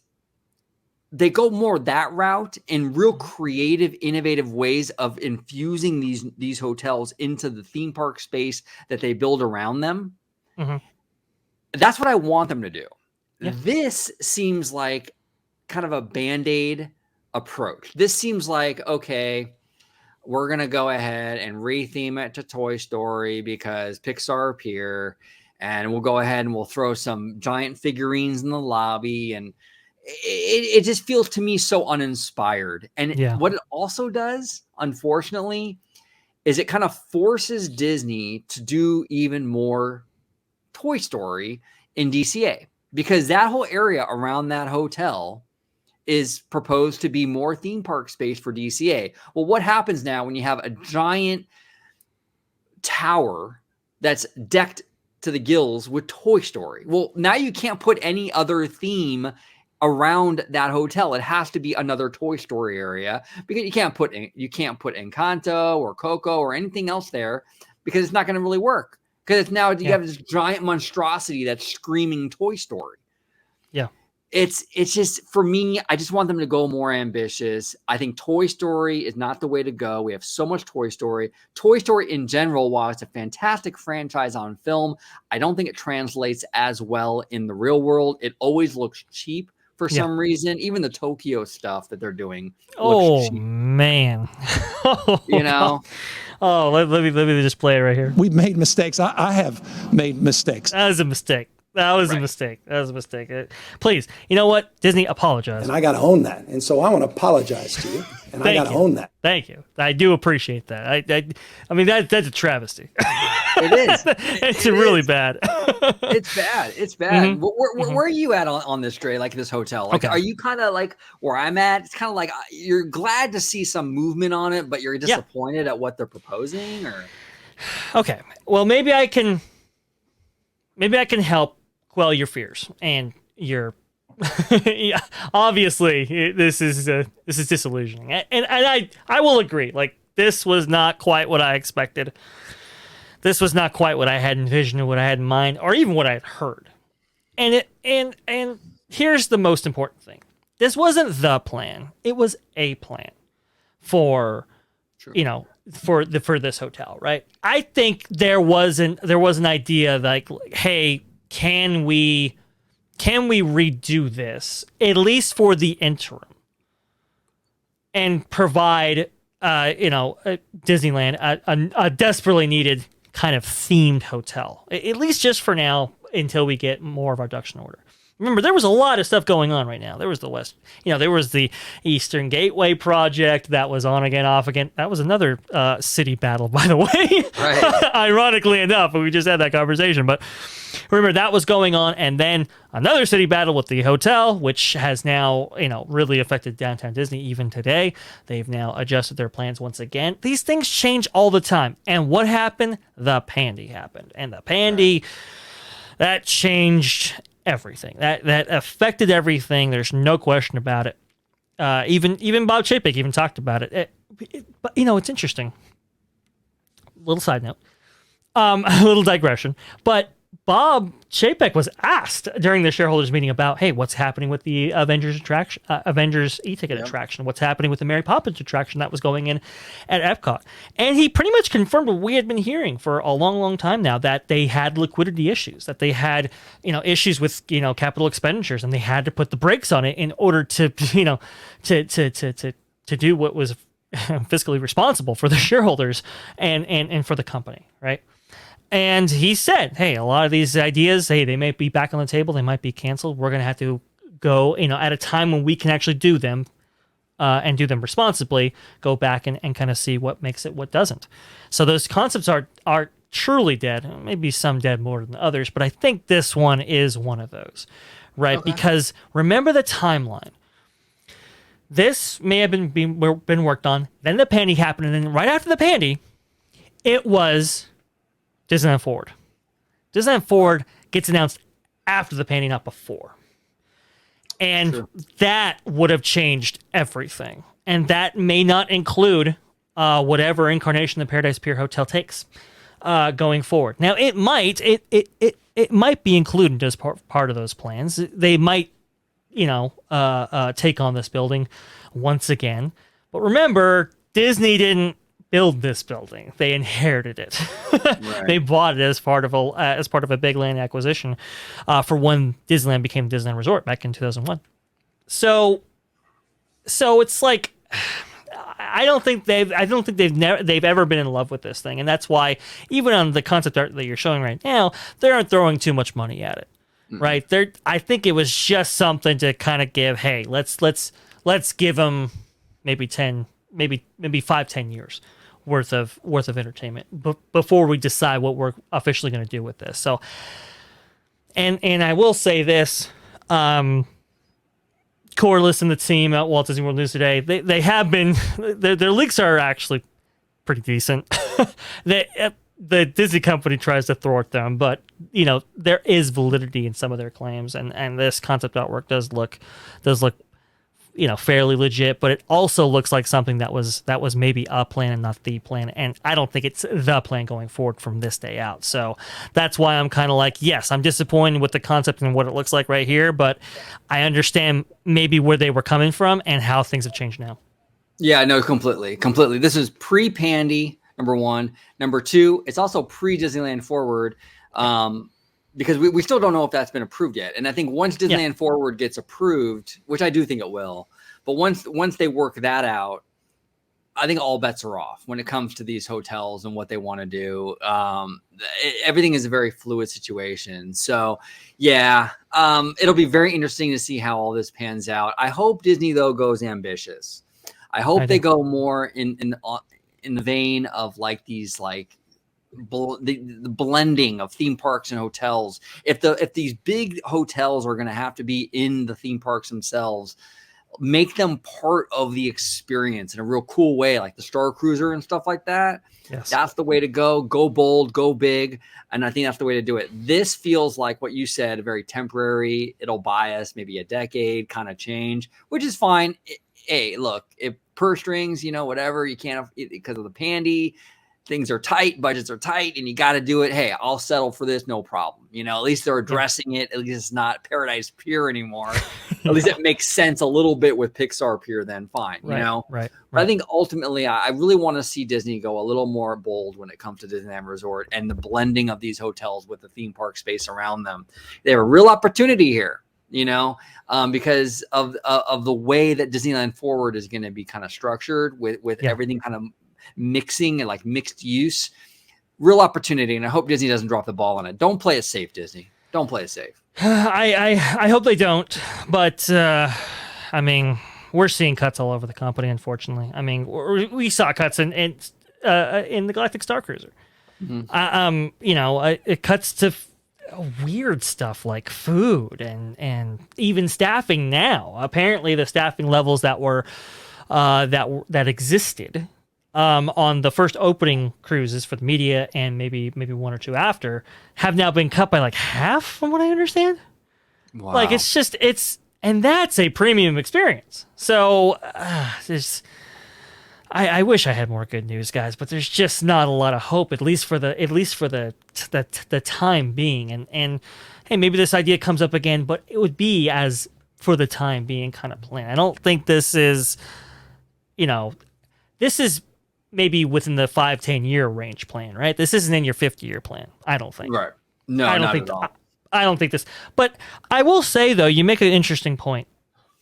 they go more that route in real creative, innovative ways of infusing these hotels into the theme park space that they build around them. That's what I want them to do. This seems like kind of a Band-Aid approach. This seems like, okay, we're going to go ahead and retheme it to Toy Story because Pixar Pier, and we'll go ahead and we'll throw some giant figurines in the lobby. And it just feels to me so uninspired. And what it also does, unfortunately, is it kind of forces Disney to do even more Toy Story in DCA, because that whole area around that hotel is proposed to be more theme park space for DCA. Well, what happens now when you have a giant tower that's decked to the gills with Toy Story? Well, now you can't put any other theme around that hotel. It has to be another Toy Story area, because you can't put Encanto or Coco or anything else there, because it's not going to really work. Because it's now you have this giant monstrosity that's screaming Toy Story. Yeah. It's just, for me, I just want them to go more ambitious. I think Toy Story is not the way to go. We have so much Toy Story. Toy Story in general, while it's a fantastic franchise on film, I don't think it translates as well in the real world. It always looks cheap for some reason. Even the Tokyo stuff that they're doing looks cheap. Man. You know? Oh, let me just play it right here. We've made mistakes. I have made mistakes. That was a mistake. That was a mistake. Please, you know what? Disney, apologize. And I got to own that. And so I want to apologize to you. And I got to own that. Thank you. I do appreciate that. I mean, that's a travesty. It is. It's really bad. It's bad. It's bad. Where are you at on this, Dre? Like this hotel? Like, are you kind of like where I'm at? It's kind of like you're glad to see some movement on it, but you're disappointed at what they're proposing, or? Okay. Well, maybe I can help quell your fears and your. Obviously, this is disillusioning, and I will agree. Like, this was not quite what I expected. This was not quite what I had envisioned, or what I had in mind, or even what I had heard. And here's the most important thing: this wasn't the plan; it was a plan for, for this hotel, right? I think there was an idea like, hey, can we redo this at least for the interim and provide Disneyland a desperately needed kind of themed hotel, at least just for now, until we get more of our ducks in order. Remember, there was a lot of stuff going on right now. There was the West, there was the Eastern Gateway project that was on again, off again. That was another city battle, by the way. Right. Ironically enough, we just had that conversation. But remember, that was going on. And then another city battle with the hotel, which has now, really affected downtown Disney even today. They've now adjusted their plans once again. These things change all the time. And what happened? The Pandy happened. And the Pandy, that changed everything. That affected everything. There's no question about it. Even Bob Chapek even talked about it. But it's interesting. Little side note, a little digression. But Bob Chapek was asked during the shareholders meeting about, hey, what's happening with the Avengers attraction, Avengers e-ticket attraction? What's happening with the Mary Poppins attraction that was going in at Epcot? And he pretty much confirmed what we had been hearing for a long, long time now, that they had liquidity issues, that they had, issues with, capital expenditures, and they had to put the brakes on it in order to, to do what was fiscally responsible for the shareholders and for the company, right? And he said, hey, a lot of these ideas, hey, they might be back on the table, they might be canceled. We're going to have to go, at a time when we can actually do them and do them responsibly, go back and kind of see what makes it, what doesn't. So those concepts are truly dead. Maybe some dead more than others, but I think this one is one of those, right? Okay. Because remember the timeline. This may have been worked on. Then the pandy happened, and then right after the pandy, it was Disneyland Forward. Disneyland Forward gets announced after the pandy, not before. And True. that would have changed everything. And that may not include whatever incarnation the Paradise Pier Hotel takes going forward. Now, it might be included as part of those plans. They might, take on this building once again. But remember, Disney didn't build this building; they inherited it. Right. They bought it as part of a big land acquisition for when Disneyland became Disneyland Resort back in 2001. So it's like, I don't think they've ever been in love with this thing, and that's why even on the concept art that you're showing right now, they aren't throwing too much money at it, right? I think it was just something to kind of give, hey, let's give them maybe 10 years worth of entertainment before we decide what we're officially going to do with this. So, and I will say this. Corliss and the team at Walt Disney World News today, they have been, their leaks are actually pretty decent. The Disney company tries to thwart them, but there is validity in some of their claims, and this concept artwork does look fairly legit, but it also looks like something that was maybe a plan and not the plan, and I don't think it's the plan going forward from this day out. So that's why I'm kind of like, yes, I'm disappointed with the concept and what it looks like right here, but I understand maybe where they were coming from and how things have changed now. Yeah, no, completely. This is pre-Pandy, number one. Number two, it's also pre-Disneyland Forward, because we still don't know if that's been approved yet. And I think once Disneyland Forward gets approved, which I do think it will, but once they work that out, I think all bets are off when it comes to these hotels and what they want to do. Everything is a very fluid situation. So, yeah, it'll be very interesting to see how all this pans out. I hope Disney, though, goes ambitious. I hope they go more in the vein of like these the blending of theme parks and hotels. If these big hotels are going to have to be in the theme parks themselves, make them part of the experience in a real cool way, like the Star Cruiser and stuff like that. Yes. That's the way to go. Go bold, go big. And I think that's the way to do it. This feels like what you said, very temporary. It'll buy us maybe a decade kind of change, which is fine. Hey, look, if purse strings, whatever, you can't, because of the pandy, things are tight, budgets are tight, and you got to do it. Hey, I'll settle for this, no problem. At least they're addressing it. At least it's not Paradise Pier anymore. At least it makes sense a little bit with Pixar Pier. Then fine, Right. But I think ultimately, I really want to see Disney go a little more bold when it comes to Disneyland Resort and the blending of these hotels with the theme park space around them. They have a real opportunity here, because of the way that Disneyland Forward is going to be kind of structured with everything kind of mixing and like mixed use. Real opportunity, and I hope Disney doesn't drop the ball on it. Don't play it safe, Disney. Don't play it safe. I hope they don't, but I mean, we're seeing cuts all over the company, unfortunately. I mean, we saw cuts in the Galactic Star Cruiser. It cuts to weird stuff like food and even staffing now. Apparently, the staffing levels that were that existed on the first opening cruises for the media and maybe one or two after have now been cut by like half, from what I understand. Wow. Like and that's a premium experience. So I wish I had more good news, guys, but there's just not a lot of hope, at least for the time being. And hey, maybe this idea comes up again, but it would be as for the time being kind of plan. I don't think this is, this is maybe within the 5-10 year range plan, right? This isn't in your 50-year plan. I don't think. Right. No, I don't not think. at all. I don't think this. But I will say though, you make an interesting point.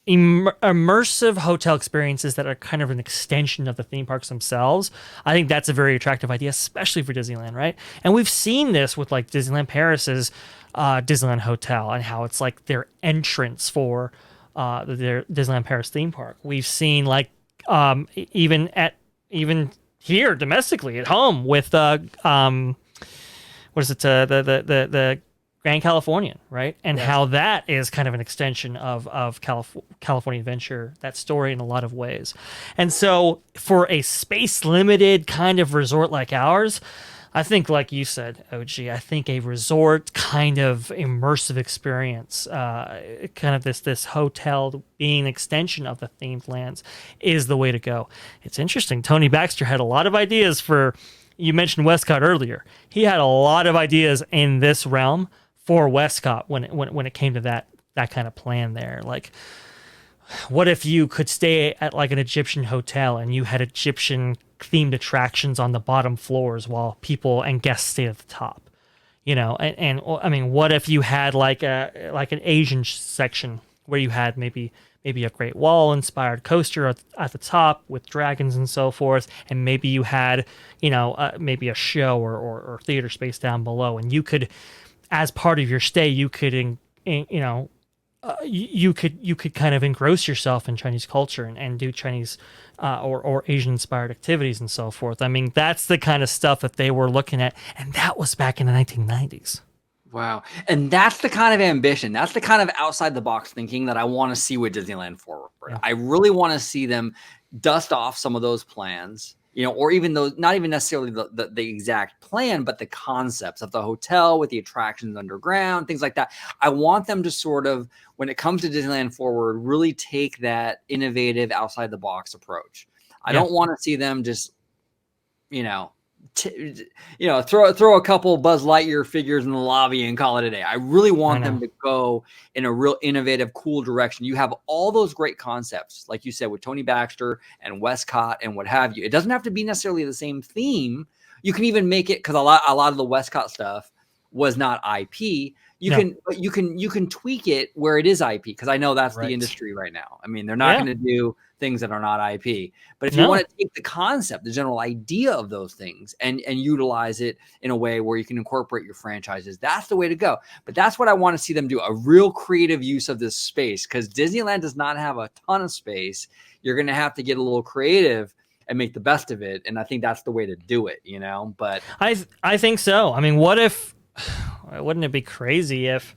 Immersive hotel experiences that are kind of an extension of the theme parks themselves. I think that's a very attractive idea, especially for Disneyland, right? And we've seen this with like Disneyland Paris's Disneyland Hotel and how it's like their entrance for their Disneyland Paris theme park. We've seen like even here domestically at home with what is it? The Grand Californian, right? And how that is kind of an extension of California Adventure, that story in a lot of ways. And so for a space limited kind of resort like ours, I think, like you said, OG, I think a resort kind of immersive experience, kind of this hotel being an extension of the themed lands, is the way to go. It's interesting. Tony Baxter had a lot of ideas for, you mentioned Westcott earlier. He had a lot of ideas in this realm for Westcott when it came to that kind of plan there. Like, what if you could stay at like an Egyptian hotel and you had Egyptian themed attractions on the bottom floors while people and guests stayed at the top? You know, and I mean, what if you had like an Asian section where you had maybe a Great Wall inspired coaster at the top with dragons and so forth, and maybe you had, maybe a show or theater space down below, and you could, as part of your stay, you could, you could kind of engross yourself in Chinese culture and do Chinese or Asian inspired activities and so forth. I mean, that's the kind of stuff that they were looking at, and that was back in the 1990s. Wow. And that's the kind of ambition. That's the kind of outside the box thinking that I want to see with Disneyland Forward. Yeah. I really want to see them dust off some of those plans, or even those, not even necessarily the exact plan, but the concepts of the hotel with the attractions underground, things like that. I want them to sort of, when it comes to Disneyland Forward, really take that innovative outside the box approach. I don't want to see them just, throw a couple Buzz Lightyear figures in the lobby and call it a day. I really want them to go in a real innovative, cool direction. You have all those great concepts, like you said, with Tony Baxter and Westcott and what have you. It doesn't have to be necessarily the same theme. You can even make it, because a lot of the Westcott stuff was not IP. You can tweak it where it is IP, because I know that's the industry right now. I mean, they're not going to do things that are not IP. But if you want to take the concept, the general idea of those things and utilize it in a way where you can incorporate your franchises, that's the way to go. But that's what I want to see them do, a real creative use of this space, because Disneyland does not have a ton of space. You're going to have to get a little creative and make the best of it. And I think that's the way to do it, but I think so. I mean, what if, wouldn't it be crazy if,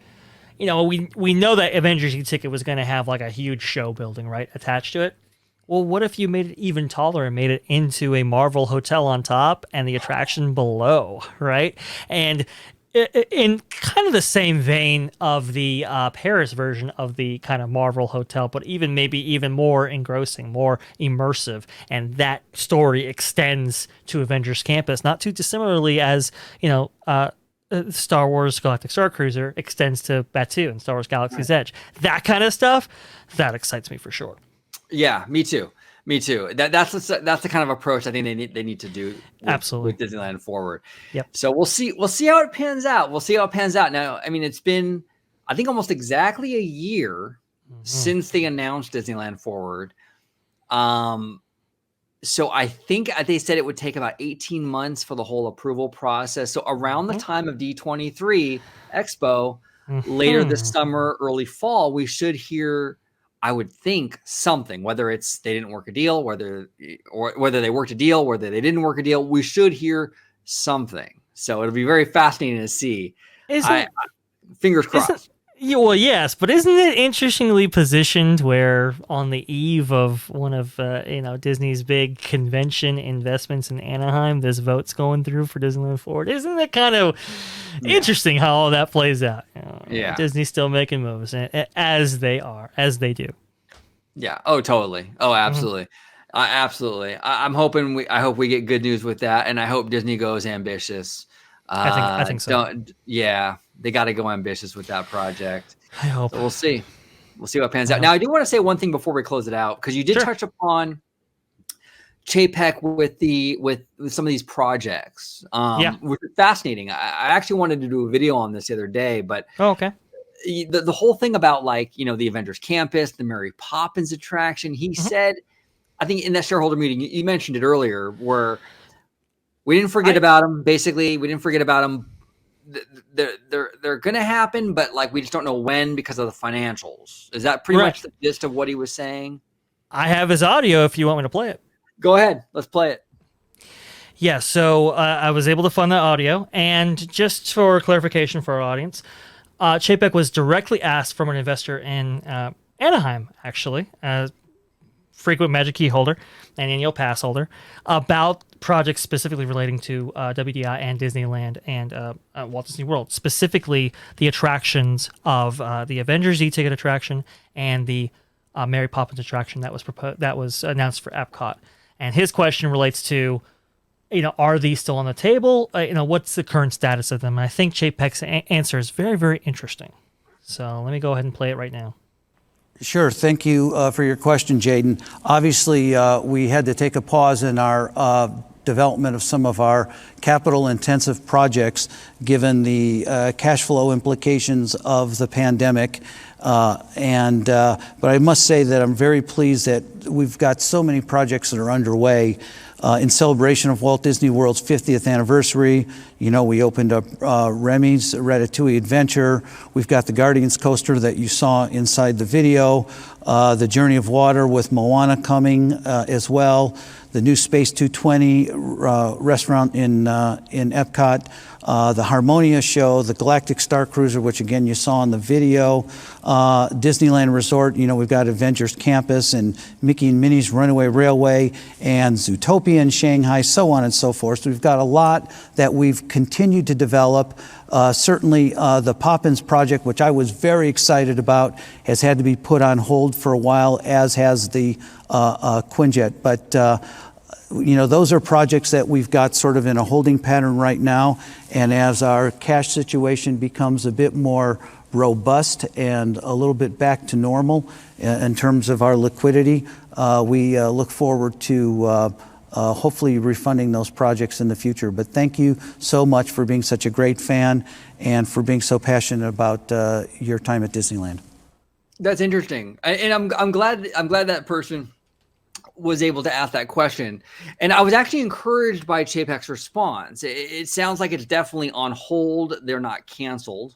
we know that Avengers E-Ticket was going to have like a huge show building, right, attached to it. Well, what if you made it even taller and made it into a Marvel hotel on top and the attraction below, right? And in kind of the same vein of the Paris version of the kind of Marvel hotel, but maybe even more engrossing, more immersive, and that story extends to Avengers Campus, not too dissimilarly as, Star Wars Galactic Star Cruiser extends to Batuu and Star Wars Galaxy's Edge. That kind of stuff, that excites me for sure. Yeah, me too. That's the kind of approach I think they need to do with Disneyland Forward. Yep. So we'll see how it pans out. Now, I mean, it's been, I think, almost exactly a year since they announced Disneyland Forward. So I think they said it would take about 18 months for the whole approval process. So around the time of D23 Expo, later this summer, early fall, we should hear, I would think, something, whether it's they didn't work a deal, whether they worked a deal, whether they didn't work a deal, we should hear something. So it'll be very fascinating to see. Fingers crossed. Well, yes, but isn't it interestingly positioned where on the eve of one of Disney's big convention investments in Anaheim, this vote's going through for Disneyland Forward? Isn't it kind of interesting how all that plays out? Disney's still making moves as they do. Yeah. Oh, totally. Oh, absolutely. Absolutely. I hope we get good news with that, and I hope Disney goes ambitious. I think so. They got to go ambitious with that project. I hope. So we'll see what pans out. Now, I do want to say one thing before we close it out, because you did touch upon Chapek with some of these projects, which is fascinating. I actually wanted to do a video on this the other day, but the whole thing about the Avengers Campus, the Mary Poppins attraction, he said, I think in that shareholder meeting, you mentioned it earlier, where we didn't forget about them. Basically, we didn't forget about them. They're going to happen, but we just don't know when because of the financials. Is that pretty much the gist of what he was saying? I have his audio if you want me to play it. Go ahead. Let's play it. Yeah, so I was able to find that audio, and just for clarification for our audience, Chapek was directly asked from an investor in Anaheim, actually, frequent Magic Key holder and annual pass holder, about projects specifically relating to WDI and Disneyland and Walt Disney World, specifically the attractions of the Avengers E-ticket attraction and the Mary Poppins attraction that was announced for Epcot. And his question relates to, are these still on the table? What's the current status of them? And I think Chapek's answer is very, very interesting. So let me go ahead and play it right now. Sure. Thank you for your question, Jaden. Obviously, we had to take a pause in our development of some of our capital-intensive projects given the cash flow implications of the pandemic. But I must say that I'm very pleased that we've got so many projects that are underway. In celebration of Walt Disney World's 50th anniversary, we opened up Remy's Ratatouille Adventure. We've got the Guardians coaster that you saw inside the video, the Journey of Water with Moana coming as well, the new Space 220 restaurant in Epcot, the Harmonia show, the Galactic Star Cruiser, which again you saw in the video, Disneyland Resort. We've got Avengers Campus and Mickey and Minnie's Runaway Railway and Zootopia in Shanghai, so on and so forth. So we've got a lot that we've continued to develop. Certainly the Poppins project, which I was very excited about, has had to be put on hold for a while, as has the Quinjet. But those are projects that we've got sort of in a holding pattern right now. And as our cash situation becomes a bit more robust and a little bit back to normal in terms of our liquidity, we look forward to hopefully refunding those projects in the future. But thank you so much for being such a great fan and for being so passionate about your time at Disneyland. That's interesting, and I'm glad that person was able to ask that question. And I was actually encouraged by Chapek's response. It sounds like it's definitely on hold. They're not canceled.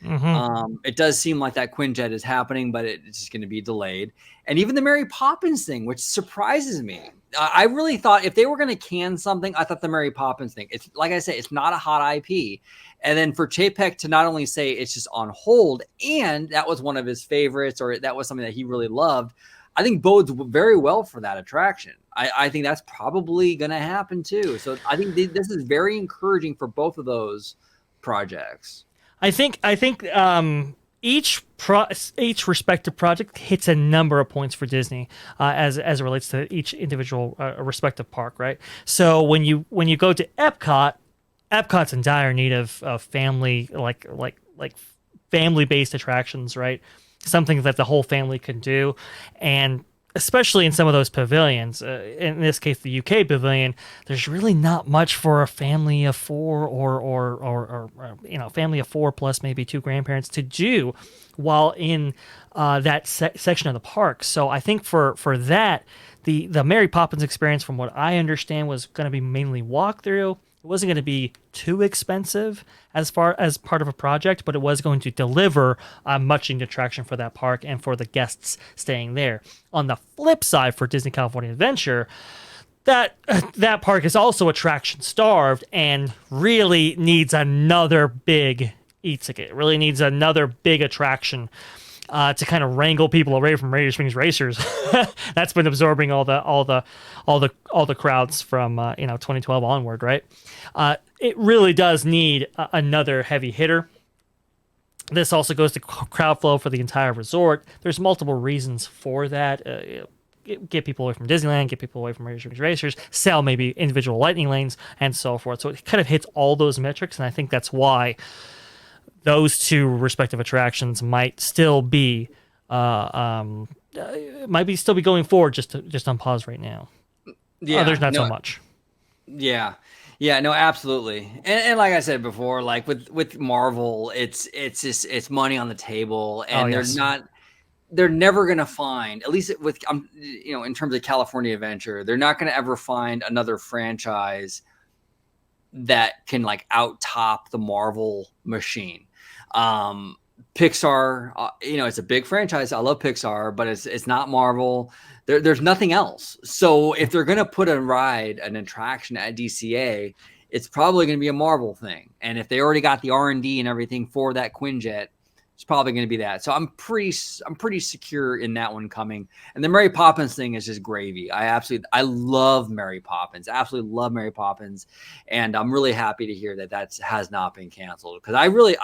Mm-hmm. It does seem like that Quinjet is happening, but it's just going to be delayed. And even the Mary Poppins thing, which surprises me. I really thought if they were going to can something, I thought the Mary Poppins thing. It's like I say, it's not a hot IP. And then for Chapek to not only say it's just on hold, and that was one of his favorites, or that was something that he really loved, I think bodes very well for that attraction. I think that's probably going to happen too. So I think this is very encouraging for both of those projects. I think each respective project hits a number of points for Disney as it relates to each individual respective park, right? So when you go to Epcot's in dire need of family like family-based attractions, right? Something that the whole family can do, and especially in some of those pavilions, in this case the UK pavilion, there's really not much for a family of four or family of four plus maybe two grandparents to do while in that section of the park. So I think for that, the Mary Poppins experience, from what I understand, was going to be mainly walkthrough. It wasn't going to be too expensive as far as part of a project, but it was going to deliver a much-needed attraction for that park and for the guests staying there. On the flip side, for Disney California Adventure, that park is also attraction-starved and really needs another big e-ticket. It really needs another big attraction to kind of wrangle people away from Radiator Springs Racers. That's been absorbing all the crowds from 2012 onward, right? It really does need another heavy hitter. This also goes to crowd flow for the entire resort. There's multiple reasons for that. Get people away from Disneyland, get people away from Radiator Springs Racers, sell maybe individual lightning lanes, and so forth. So it kind of hits all those metrics, and I think that's why those two respective attractions might still be going forward just on pause right now. Yeah, there's not so much. Yeah, no, absolutely. And like I said before, like with Marvel, it's money on the table, and they're never going to find, at least with in terms of California Adventure, they're not going to ever find another franchise that can like out top the Marvel machine. Pixar, it's a big franchise. I love Pixar, but it's not Marvel. There's nothing else. So if they're going to put an attraction at DCA, it's probably going to be a Marvel thing. And if they already got the R&D and everything for that Quinjet, it's probably going to be that. So I'm pretty secure in that one coming. And the Mary Poppins thing is just gravy. I love Mary Poppins. Absolutely love Mary Poppins. And I'm really happy to hear that has not been canceled, because I really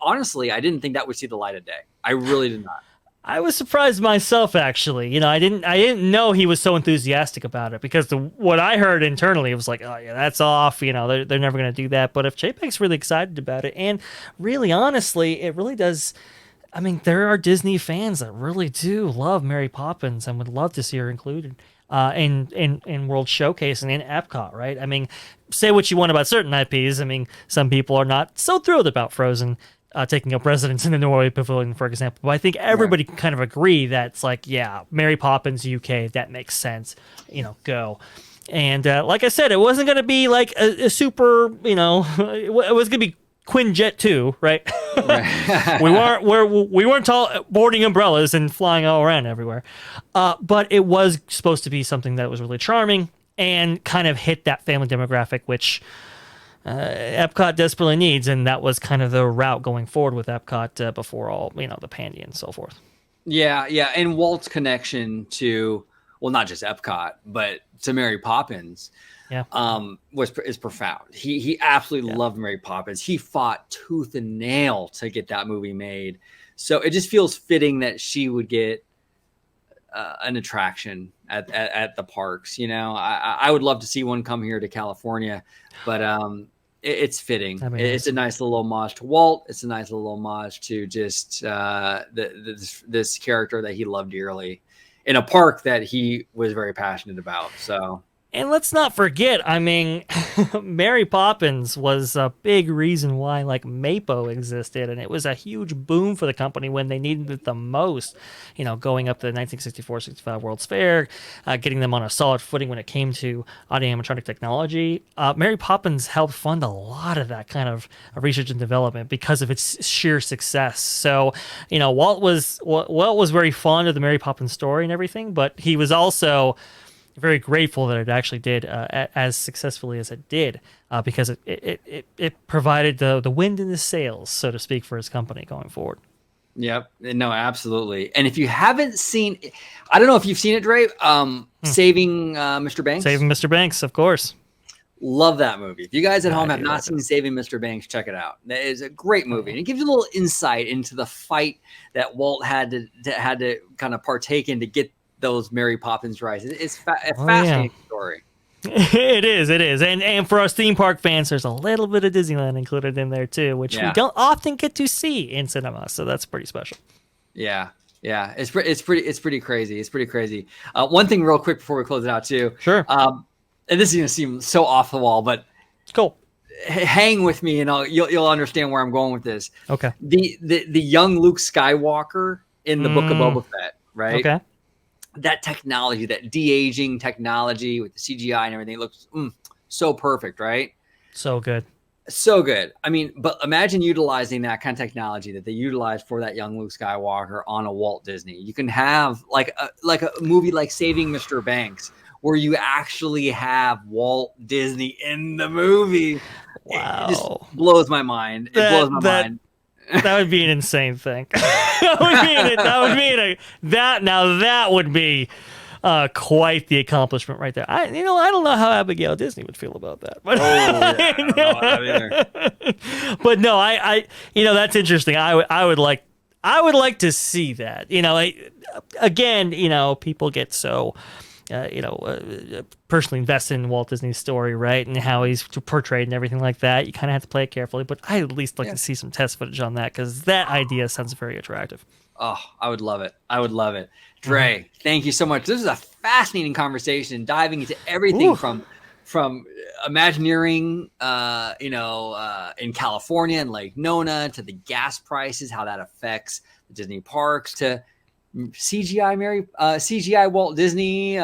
honestly, I didn't think that would see the light of day. I really did not. I was surprised myself, actually. I didn't know he was so enthusiastic about it, because what I heard internally, it was like, oh yeah, that's off. They're never going to do that. But if Chapek's really excited about it, and really honestly, it really does. I mean, there are Disney fans that really do love Mary Poppins and would love to see her included in World Showcase and in Epcot, right? I mean, say what you want about certain IPs. I mean, some people are not so thrilled about Frozen taking up residence in the Norway Pavilion, for example. But I think everybody can kind of agree that it's like, yeah, Mary Poppins UK, that makes sense. Go. And like I said, it wasn't going to be like a super, it was going to be Quinjet 2, right? we weren't all boarding umbrellas and flying all around everywhere. But it was supposed to be something that was really charming and kind of hit that family demographic, which Epcot desperately needs, and that was kind of the route going forward with Epcot before all, the pandy and so forth. Yeah, and Walt's connection to, well, not just Epcot, but to Mary Poppins, is profound. He absolutely loved Mary Poppins. He fought tooth and nail to get that movie made, so it just feels fitting that she would get an attraction at the parks. I would love to see one come here to California, but it's fitting. It's a nice little homage to Walt. It's a nice little homage to just this character that he loved dearly in a park that he was very passionate about. So. And let's not forget, Mary Poppins was a big reason why Mapo existed, and it was a huge boom for the company when they needed it the most. Going up to the 1964-65 World's Fair, getting them on a solid footing when it came to audio animatronic technology. Mary Poppins helped fund a lot of that kind of research and development because of its sheer success. So, Walt was very fond of the Mary Poppins story and everything, but he was also very grateful that it actually did as successfully as it did, because it provided the wind in the sails, so to speak, for his company going forward. Yep. No, absolutely. And if you haven't seen, I don't know if you've seen it, Dre, Saving Mr. Banks. Saving Mr. Banks, of course. Love that movie. If you guys at home have not seen Saving Mr. Banks, check it out. That is a great movie, and it gives you a little insight into the fight that Walt had to kind of partake in to get those Mary Poppins rides. It's a fascinating story. It is. And for us theme park fans, there's a little bit of Disneyland included in there too, which we don't often get to see in cinema. So that's pretty special. Yeah. It's pretty crazy. It's pretty crazy. One thing real quick before we close it out too. Sure. And this is going to seem so off the wall, but cool. Hang with me and you'll understand where I'm going with this. Okay. The young Luke Skywalker in the Book of Boba Fett, right? Okay. That technology, that de-aging technology with the CGI and everything, looks so perfect, right? So good. But imagine utilizing that kind of technology that they utilized for that young Luke Skywalker on a Walt Disney. You can have like a movie like Saving Mr. Banks, where you actually have Walt Disney in the movie. Wow. It just blows my mind. Blows my mind. That would be an insane thing. That would be quite the accomplishment right there. I don't know how Abigail Disney would feel about that. But I don't know either. But no, I that's interesting. I would like to see that. Again, people get so personally invested in Walt Disney's story, right, and how he's portrayed and everything like that. You kind of have to play it carefully, but I at least like to see some test footage on that, because that idea sounds very attractive. Oh, I would love it. Dre, thank you so much. This is a fascinating conversation, diving into everything from Imagineering, in California and Lake Nona, to the gas prices, how that affects the Disney parks, to CGI Walt Disney, in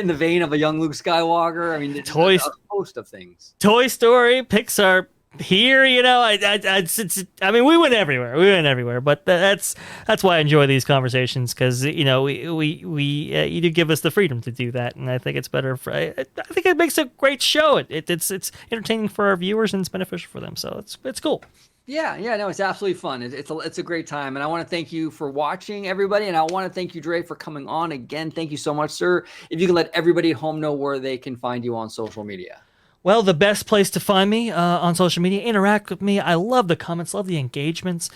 the vein of a young Luke Skywalker. A host of things. Toy Story, Pixar, here, I mean, we went everywhere, but that's why I enjoy these conversations, because you do give us the freedom to do that, and I think it's better. I think it makes a great show. It's entertaining for our viewers, and it's beneficial for them. So it's cool. Yeah, no, it's absolutely fun. It's a great time, and I want to thank you for watching, everybody, and I want to thank you, Dre, for coming on again. Thank you so much, sir. If you can let everybody at home know where they can find you on social media. Well, the best place to find me on social media, interact with me. I love the comments, love the engagements.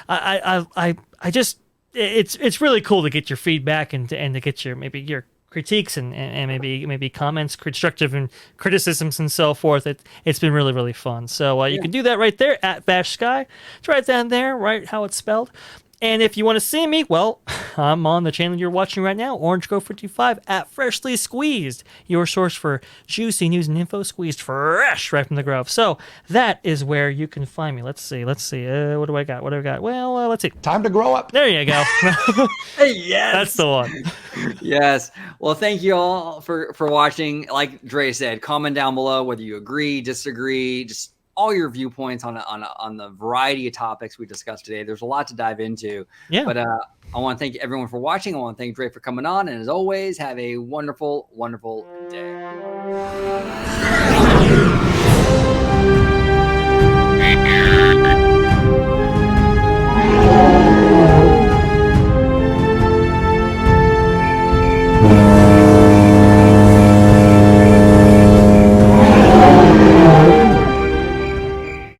I just it's really cool to get your feedback and to get your critiques and maybe comments, constructive and criticisms and so forth. It's been really, really fun. So you can do that right there at Vash Sky. It's right down there, right how it's spelled. And if you want to see me, well, I'm on the channel you're watching right now, Orange Grove 55 at Freshly Squeezed, your source for juicy news and info squeezed fresh right from the Grove. So that is where you can find me. Let's see. What do I got? Well, let's see. Time to grow up. There you go. Yes, that's the one. Yes. Well, thank you all for watching. Like Dre said, comment down below whether you agree, disagree, just all your viewpoints on the variety of topics we discussed today. There's a lot to dive into. Yeah. But I want to thank everyone for watching. I want to thank Dre for coming on. And as always, have a wonderful, wonderful day.